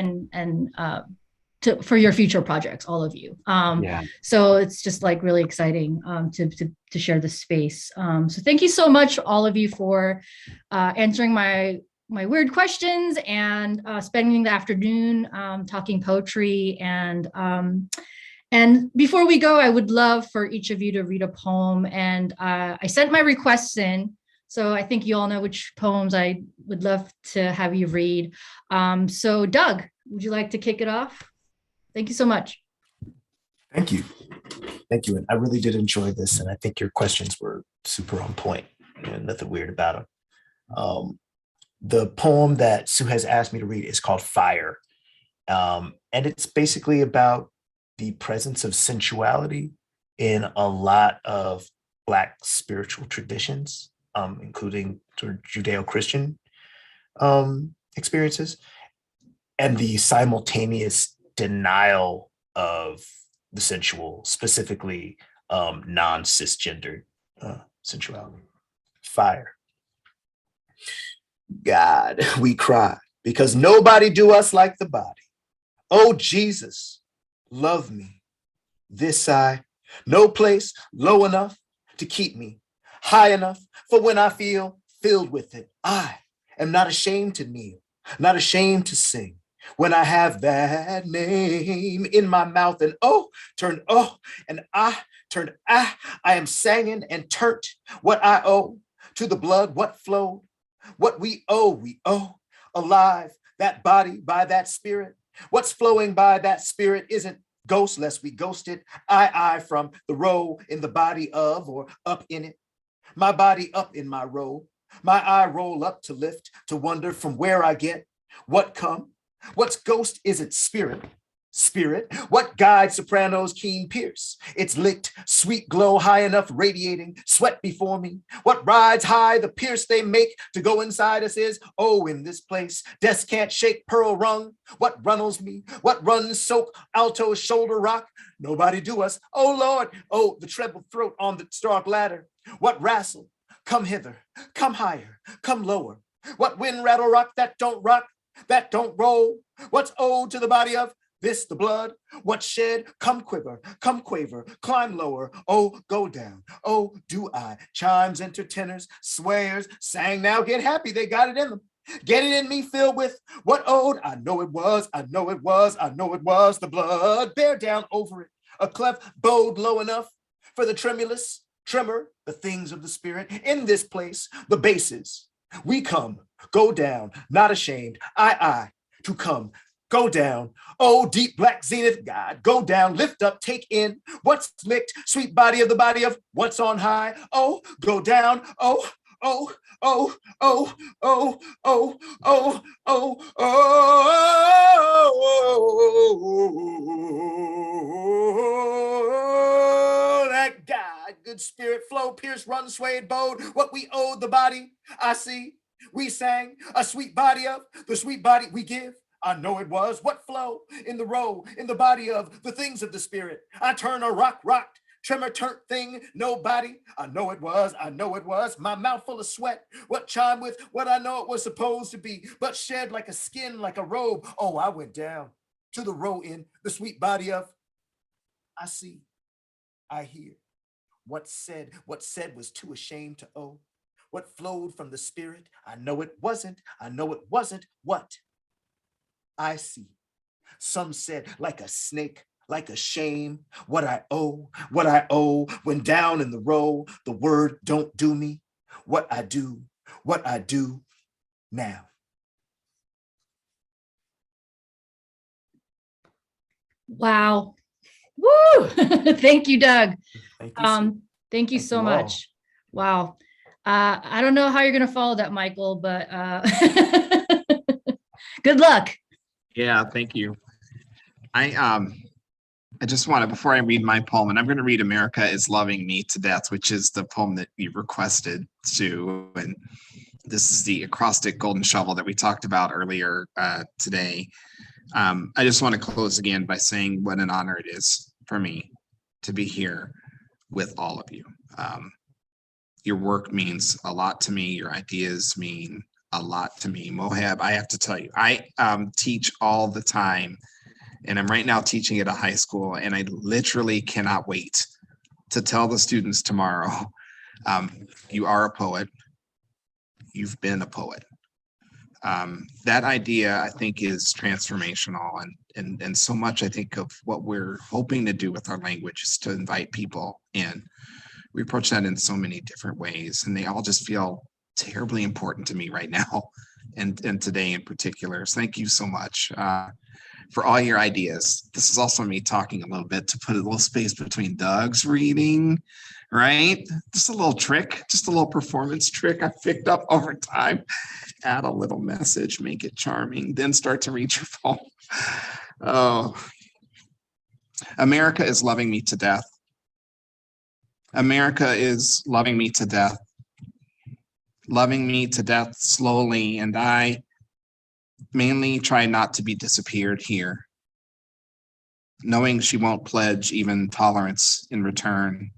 for your future projects, all of you. Yeah. So it's just like really exciting to share this space. So thank you so much, all of you, for answering my weird questions and spending the afternoon talking poetry. And before we go, I would love for each of you to read a poem. And I sent my requests in, so I think you all know which poems I would love to have you read. So Doug, would you like to kick it off? Thank you so much. Thank you. Thank you. And I really did enjoy this. And I think your questions were super on point and nothing weird about them. The poem that Sue has asked me to read is called Fire. And it's basically about the presence of sensuality in a lot of Black spiritual traditions, including sort of Judeo-Christian experiences, and the simultaneous denial of the sensual, specifically non-cisgendered sensuality. Fire. God, we cry because nobody do us like the body. Oh, Jesus, love me. This no place low enough to keep me high enough for when I feel filled with it. I am not ashamed to kneel, not ashamed to sing. When I have that name in my mouth and turn and I turn I am singing and turned what I owe to the blood, what flowed, what we owe alive, that body by that spirit. What's flowing by that spirit isn't ghost, lest we ghost it. I from the row in the body of or up in it. My body up in my row. My eye roll up to lift, to wonder from where I get what come. What's ghost isn't spirit. Spirit, what guides sopranos keen pierce? It's licked, sweet glow high enough, radiating sweat before me. What rides high, the pierce they make to go inside us is, in this place, death can't shake pearl rung. What runnels me, what runs soak alto shoulder rock? Nobody do us, oh Lord, the treble throat on the stark ladder. What wrestle, come hither, come higher, come lower. What wind rattle rock, that don't roll. What's owed to the body of this, the blood, what shed, come quiver, come quaver, climb lower, go down, do I, chimes, entertainers, swayers, sang now, get happy, they got it in them, get it in me, filled with what owed, I know it was, the blood, bear down over it, a cleft bowed low enough for the tremulous, tremor, the things of the spirit, in this place, the bases, we come, go down, not ashamed, I, to come, go down, deep black zenith, God, go down, lift up, take in what's licked, sweet body of what's on high, go down, that God, good spirit flow, pierce, run, swayed, bowed, what we owed the body, I see, we sang a sweet body of the sweet body we give. I know it was what flow in the row, in the body of the things of the spirit. I turn a rocked, tremor turnt thing, nobody. I know it was, my mouth full of sweat. What chimed with what I know it was supposed to be, but shed like a skin, like a robe. I went down to the row in the sweet body of, I see, I hear. What said was too ashamed to owe. What flowed from the spirit, I know it wasn't what I see. Some said like a snake, like a shame, what I owe, when down in the row, the word don't do me, what I do now. Wow. Woo! Thank you, Doug. Thank you. Thank you so much. Wow. I don't know how you're going to follow that, Michael, but good luck. Yeah, thank you. I just want to, before I read my poem, and I'm going to read America is Loving Me to Death, which is the poem that you requested to, and this is the acrostic golden shovel that we talked about earlier today. I just want to close again by saying what an honor it is for me to be here with all of you. Your work means a lot to me. Your ideas mean a lot to me. Mohab, I have to tell you, I teach all the time, and I'm right now teaching at a high school, and I literally cannot wait to tell the students tomorrow, you are a poet. You've been a poet. That idea, I think, is transformational, and so much, I think, of what we're hoping to do with our language is to invite people in. We approach that in so many different ways, and they all just feel terribly important to me right now, and today in particular. So thank you so much for all your ideas. This is also me talking a little bit to put a little space between Doug's reading, right? Just a little trick, just a little performance trick I picked up over time. Add a little message, make it charming, then start to read your poem. Oh, America is loving me to death. America is loving me to death. Loving me to death slowly, and I mainly try not to be disappeared here, knowing she won't pledge even tolerance in return.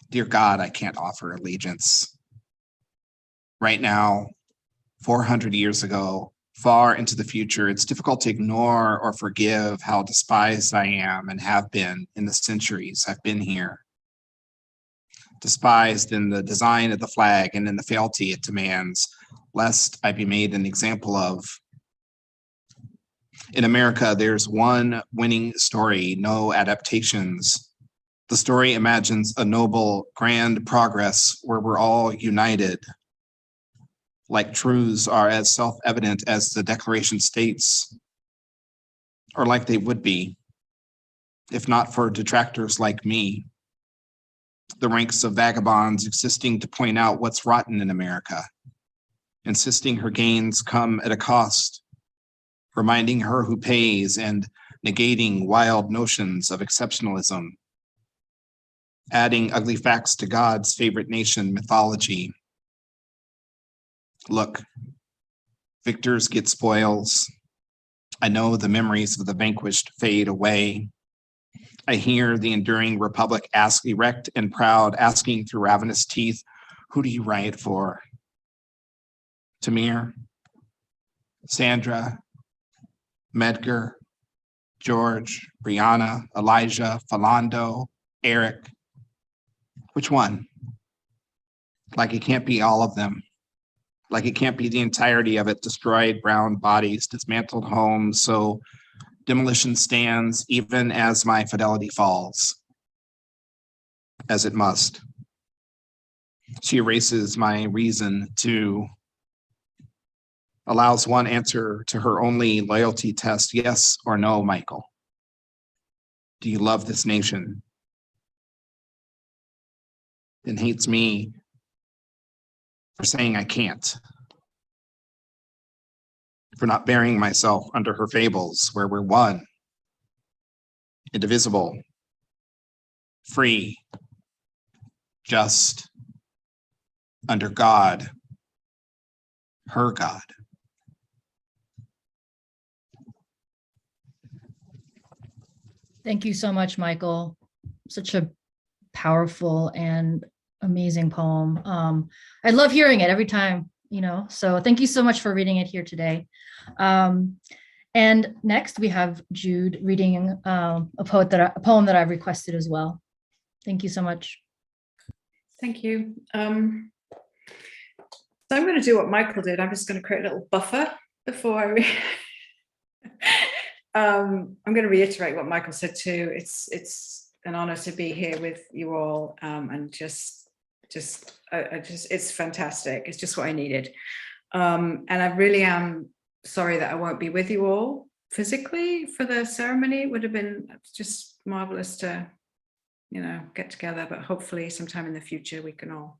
Dear God, I can't offer allegiance. Right now, 400 years ago, far into the future, it's difficult to ignore or forgive how despised I am and have been in the centuries I've been here. Despised in the design of the flag and in the fealty it demands, lest I be made an example of. In America, there's one winning story, no adaptations. The story imagines a noble, grand progress where we're all united, like truths are as self-evident as the Declaration states, or like they would be, if not for detractors like me, the ranks of vagabonds existing to point out what's rotten in America, insisting her gains come at a cost, reminding her who pays and negating wild notions of exceptionalism, adding ugly facts to God's favorite nation mythology. Look, victors get spoils. I know the memories of the vanquished fade away. I hear the enduring republic ask, erect and proud, asking through ravenous teeth, who do you riot for? Tamir, Sandra, Medgar, George, Brianna, Elijah, Philando, Eric. Which one? Like it can't be all of them. Like it can't be the entirety of it, destroyed brown bodies, dismantled homes, so demolition stands even as my fidelity falls, as it must. She erases my reason to, allows one answer to her only loyalty test, yes or no, Michael. Do you love this nation? Then hates me for saying I can't, for not burying myself under her fables where we're one, indivisible, free, just, under God, her God. Thank you so much, Michael. Such a powerful and amazing poem. I love hearing it every time, so thank you so much for reading it here today. And next we have Jude reading a poem that I've requested as well. Thank you so much. Thank you. So I'm going to do what Michael did. I'm just going to create a little buffer before I read. I'm going to reiterate what Michael said too. It's an honor to be here with you all, and just it's fantastic. It's just what I needed, and I really am sorry that I won't be with you all physically for the ceremony. It would have been just marvelous to, get together, but hopefully sometime in the future we can all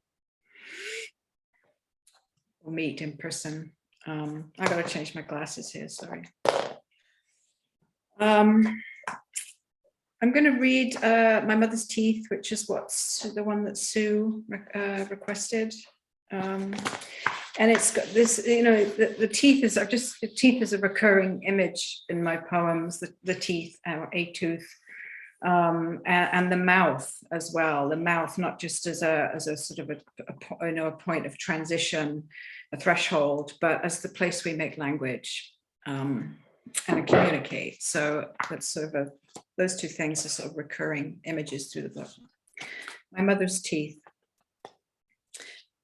meet in person. I got to change my glasses here, sorry. I'm going to read My Mother's Teeth, which is the one that Sue requested. And it's got this, the teeth is, the teeth is a recurring image in my poems, the teeth, a tooth, and the mouth as well. The mouth, not just as a sort of a point of transition, a threshold, but as the place we make language and communicate. So that's sort of those two things are sort of recurring images through the book. My mother's teeth.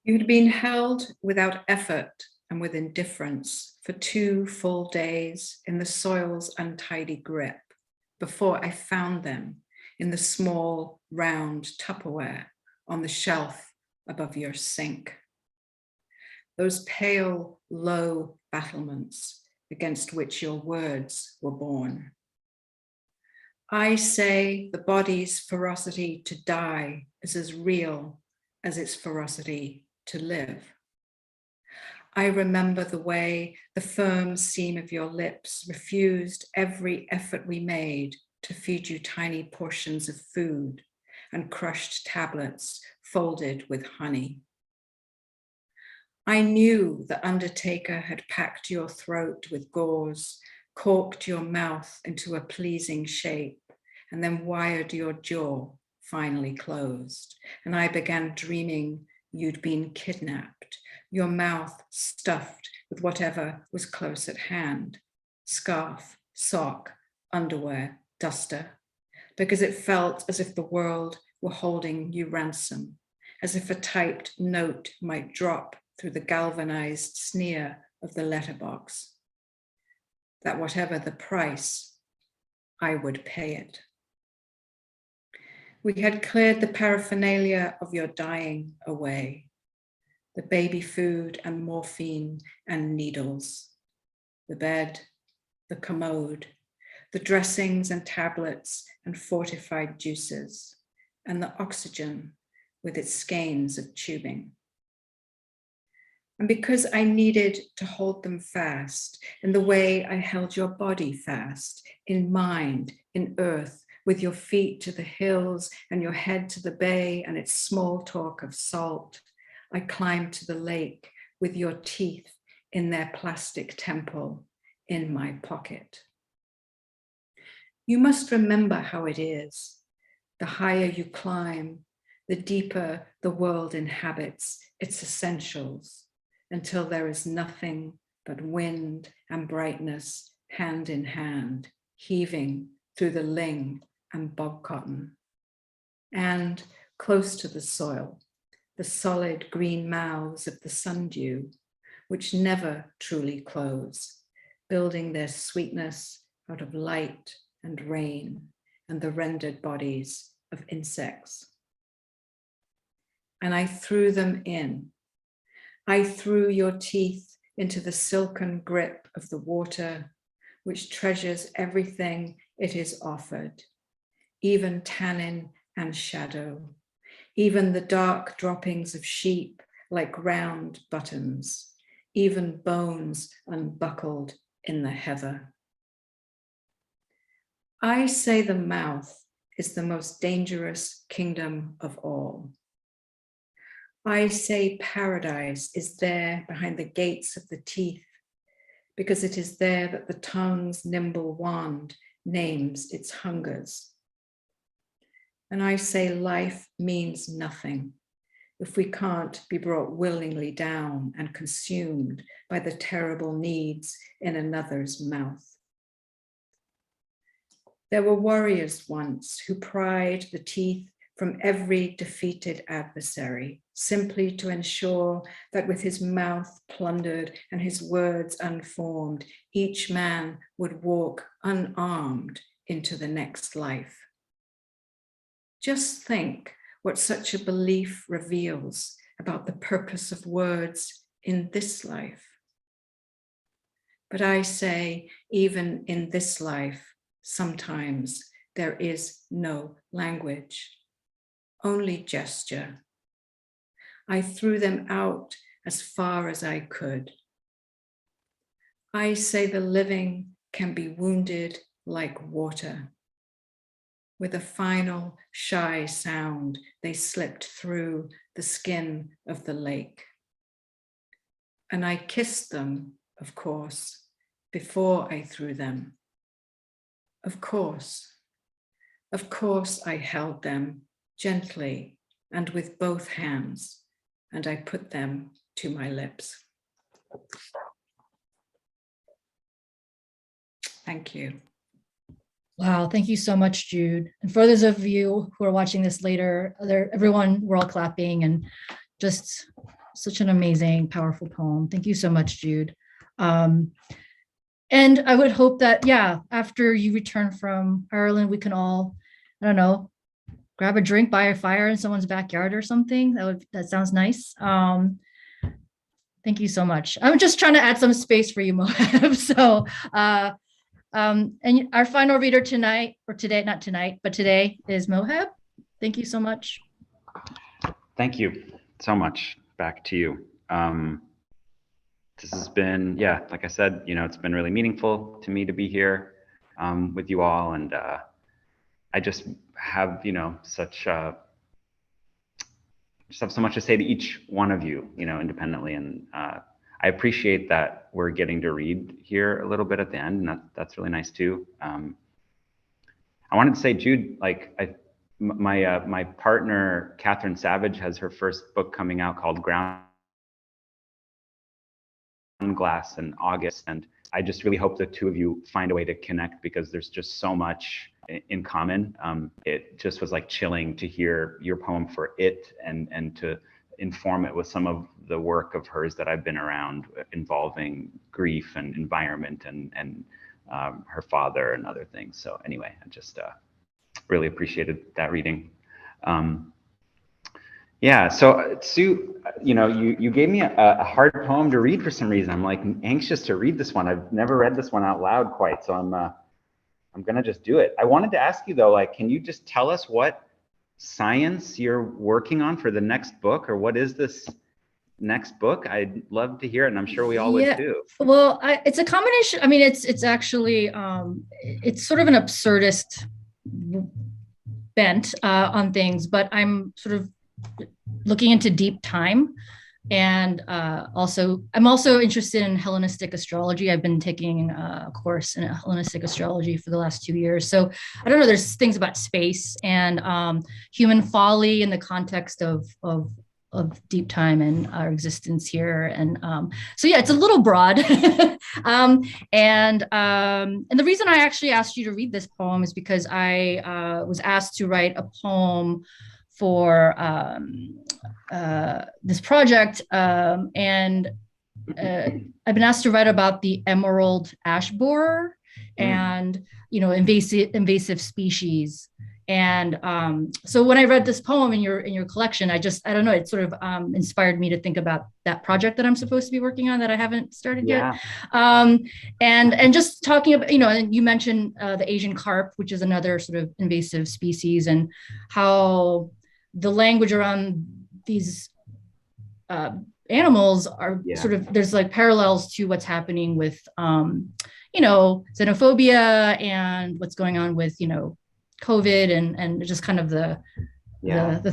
You had been held without effort and with indifference for 2 full days in the soil's untidy grip before I found them in the small, round Tupperware on the shelf above your sink. Those pale, low battlements against which your words were born. I say the body's ferocity to die is as real as its ferocity to live. I remember the way the firm seam of your lips refused every effort we made to feed you tiny portions of food and crushed tablets folded with honey. I knew the undertaker had packed your throat with gauze, corked your mouth into a pleasing shape, and then wired your jaw finally closed. And I began dreaming you'd been kidnapped, your mouth stuffed with whatever was close at hand, scarf, sock, underwear, duster, because it felt as if the world were holding you ransom, as if a typed note might drop through the galvanized sneer of the letterbox, that whatever the price, I would pay it. We had cleared the paraphernalia of your dying away, the baby food and morphine and needles, the bed, the commode, the dressings and tablets and fortified juices, and the oxygen with its skeins of tubing. And because I needed to hold them fast in the way I held your body fast, in mind, in earth, with your feet to the hills and your head to the bay and its small talk of salt, I climbed to the lake with your teeth in their plastic temple in my pocket. You must remember how it is. The higher you climb, the deeper the world inhabits its essentials, until there is nothing but wind and brightness hand in hand, heaving through the ling and bog cotton. And close to the soil, the solid green mouths of the sundew, which never truly close, building their sweetness out of light and rain and the rendered bodies of insects. And I threw them in. I threw your teeth into the silken grip of the water, which treasures everything it is offered, even tannin and shadow, even the dark droppings of sheep like round buttons, even bones unbuckled in the heather. I say the mouth is the most dangerous kingdom of all. I say paradise is there behind the gates of the teeth, because it is there that the tongue's nimble wand names its hungers. And I say life means nothing if we can't be brought willingly down and consumed by the terrible needs in another's mouth. There were warriors once who pried the teeth from every defeated adversary, simply to ensure that with his mouth plundered and his words unformed, each man would walk unarmed into the next life. Just think what such a belief reveals about the purpose of words in this life. But I say, even in this life, sometimes there is no language, only gesture. I threw them out as far as I could. I say the living can be wounded like water. With a final shy sound, they slipped through the skin of the lake. And I kissed them, of course, before I threw them. Of course I held them gently and with both hands, and I put them to my lips. Thank you. Wow, thank you so much, Jude. And for those of you who are watching this later, everyone, we're all clapping, and just such an amazing, powerful poem. Thank you so much, Jude. And I would hope that, yeah, after you return from Ireland, we can all, I don't know, grab a drink by a fire in someone's backyard or something. That sounds nice. Thank you so much. I'm just trying to add some space for you, Mohab. So, and our final reader tonight, or today, not tonight, but today, is Mohab. Thank you so much. Thank you so much. Back to you. This has been, yeah, like I said, it's been really meaningful to me to be here with you all. And I just have, just have so much to say to each one of you, independently. And I appreciate that we're getting to read here a little bit at the end, and that's really nice too. I wanted to say, Jude, my partner, Catherine Savage, has her first book coming out called Ground Glass in August. And I just really hope the two of you find a way to connect, because there's just so much in common. It just was like chilling to hear your poem for it, and to inform it with some of the work of hers that I've been around, involving grief and environment and her father and other things. So anyway, I just really appreciated that reading. Yeah, so Sue, you gave me a hard poem to read for some reason. I'm like anxious to read this one. I've never read this one out loud quite, so I'm gonna just do it. I wanted to ask you though, can you just tell us what science you're working on for the next book, or what is this next book? I'd love to hear it, and I'm sure we all would too. Well, it's a combination. I mean, it's actually it's sort of an absurdist bent on things, but I'm sort of looking into deep time. And I'm also interested in Hellenistic astrology. I've been taking a course in Hellenistic astrology for the last 2 years. So I don't know, there's things about space and human folly in the context of deep time and our existence here. And so yeah, it's a little broad. And the reason I actually asked you to read this poem is because I was asked to write a poem for this project, and I've been asked to write about the emerald ash borer and invasive species. And so when I read this poem in your collection, I don't know, it sort of inspired me to think about that project that I'm supposed to be working on that I haven't started yet. And just talking about, and you mentioned the Asian carp, which is another sort of invasive species, and how the language around these animals are sort of, there's like parallels to what's happening with, xenophobia and what's going on with, COVID and just kind of the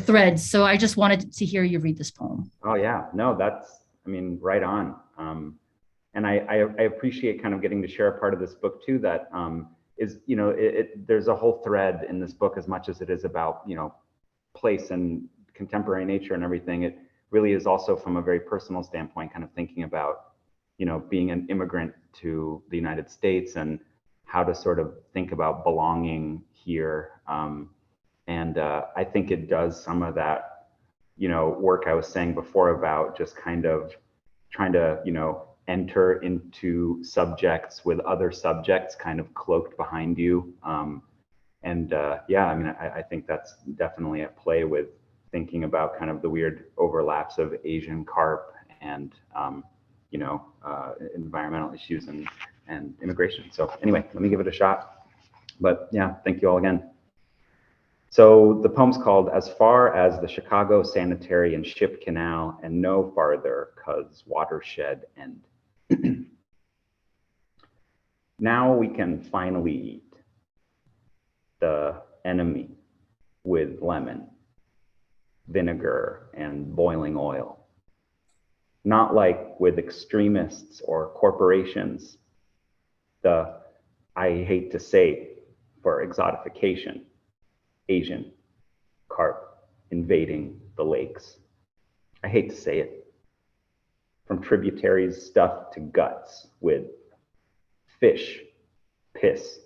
threads. So I just wanted to hear you read this poem. Oh yeah, no, right on. And I appreciate kind of getting to share a part of this book too, that is, there's a whole thread in this book, as much as it is about, place and contemporary nature and everything. It really is also, from a very personal standpoint, kind of thinking about, being an immigrant to the United States and how to sort of think about belonging here. And I think it does some of that, work I was saying before about just kind of trying to, enter into subjects with other subjects kind of cloaked behind you. I think that's definitely at play with thinking about kind of the weird overlaps of Asian carp and, environmental issues and immigration. So anyway, let me give it a shot. But yeah, thank you all again. So the poem's called As Far as the Chicago Sanitary and Ship Canal and No Farther, 'Cause Watershed End. Now we can finally eat. The enemy with lemon, vinegar, and boiling oil. Not like with extremists or corporations, the, I hate to say, for exotification, Asian carp invading the lakes. I hate to say it. From tributaries stuffed to guts with fish, piss,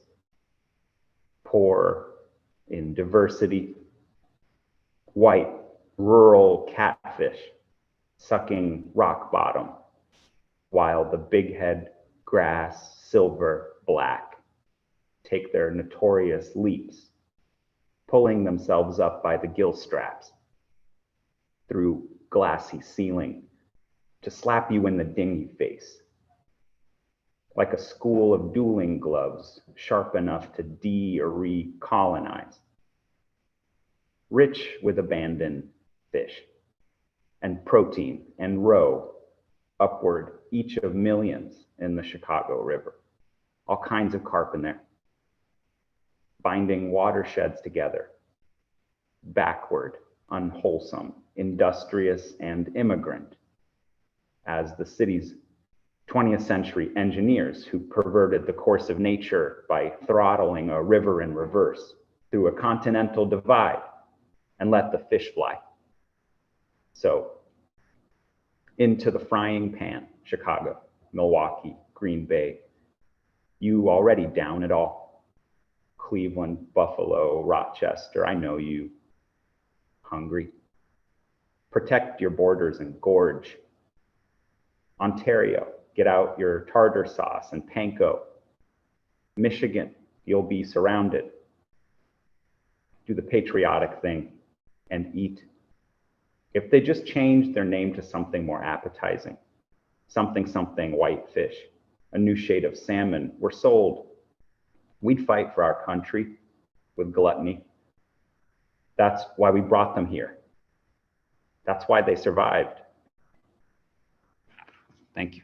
poor in diversity, white, rural catfish sucking rock bottom, while the big head, grass, silver, black take their notorious leaps, pulling themselves up by the gill straps through glassy ceiling to slap you in the dingy face, like a school of dueling gloves sharp enough to or recolonize, rich with abandoned fish and protein and roe, upward each of millions in the Chicago River. All kinds of carp in there, binding watersheds together, backward, unwholesome, industrious, and immigrant, as the city's 20th century engineers who perverted the course of nature by throttling a river in reverse through a continental divide and let the fish fly. So, into the frying pan, Chicago, Milwaukee, Green Bay, you already down it all. Cleveland, Buffalo, Rochester, I know you. Hungry. Protect your borders and gorge. Ontario, get out your tartar sauce and panko. Michigan, you'll be surrounded. Do the patriotic thing and eat. If they just changed their name to something more appetizing, something white fish, a new shade of salmon, we're sold. We'd fight for our country with gluttony. That's why we brought them here. That's why they survived. Thank you.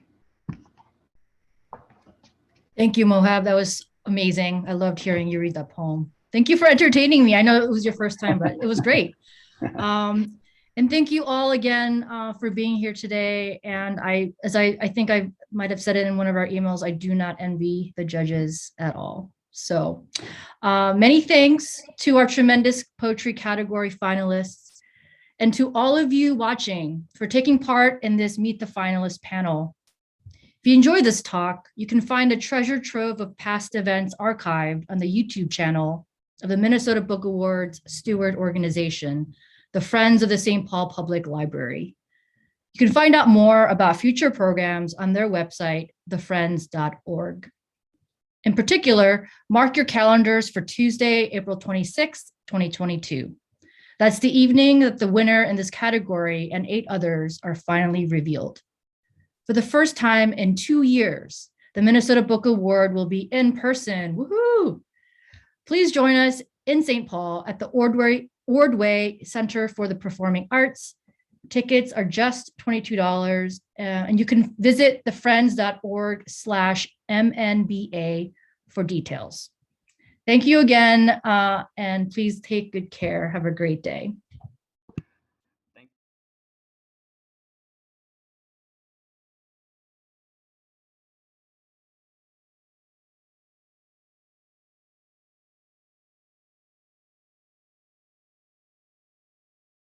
Thank you, Mohab. That was amazing. I loved hearing you read that poem. Thank you for entertaining me. I know it was your first time, but it was great. And thank you all again for being here today. And I think I might have said it in one of our emails, I do not envy the judges at all. So many thanks to our tremendous poetry category finalists and to all of you watching for taking part in this Meet the Finalists panel. If you enjoyed this talk, you can find a treasure trove of past events archived on the YouTube channel of the Minnesota Book Awards Steward Organization, the Friends of the St. Paul Public Library. You can find out more about future programs on their website, thefriends.org. In particular, mark your calendars for Tuesday, April 26th, 2022. That's the evening that the winner in this category and 8 others are finally revealed. For the first time in 2 years, the Minnesota Book Award will be in person. Woohoo! Please join us in St. Paul at the Ordway Center for the Performing Arts. Tickets are just $22, and you can visit thefriends.org/MNBA for details. Thank you again, and please take good care. Have a great day.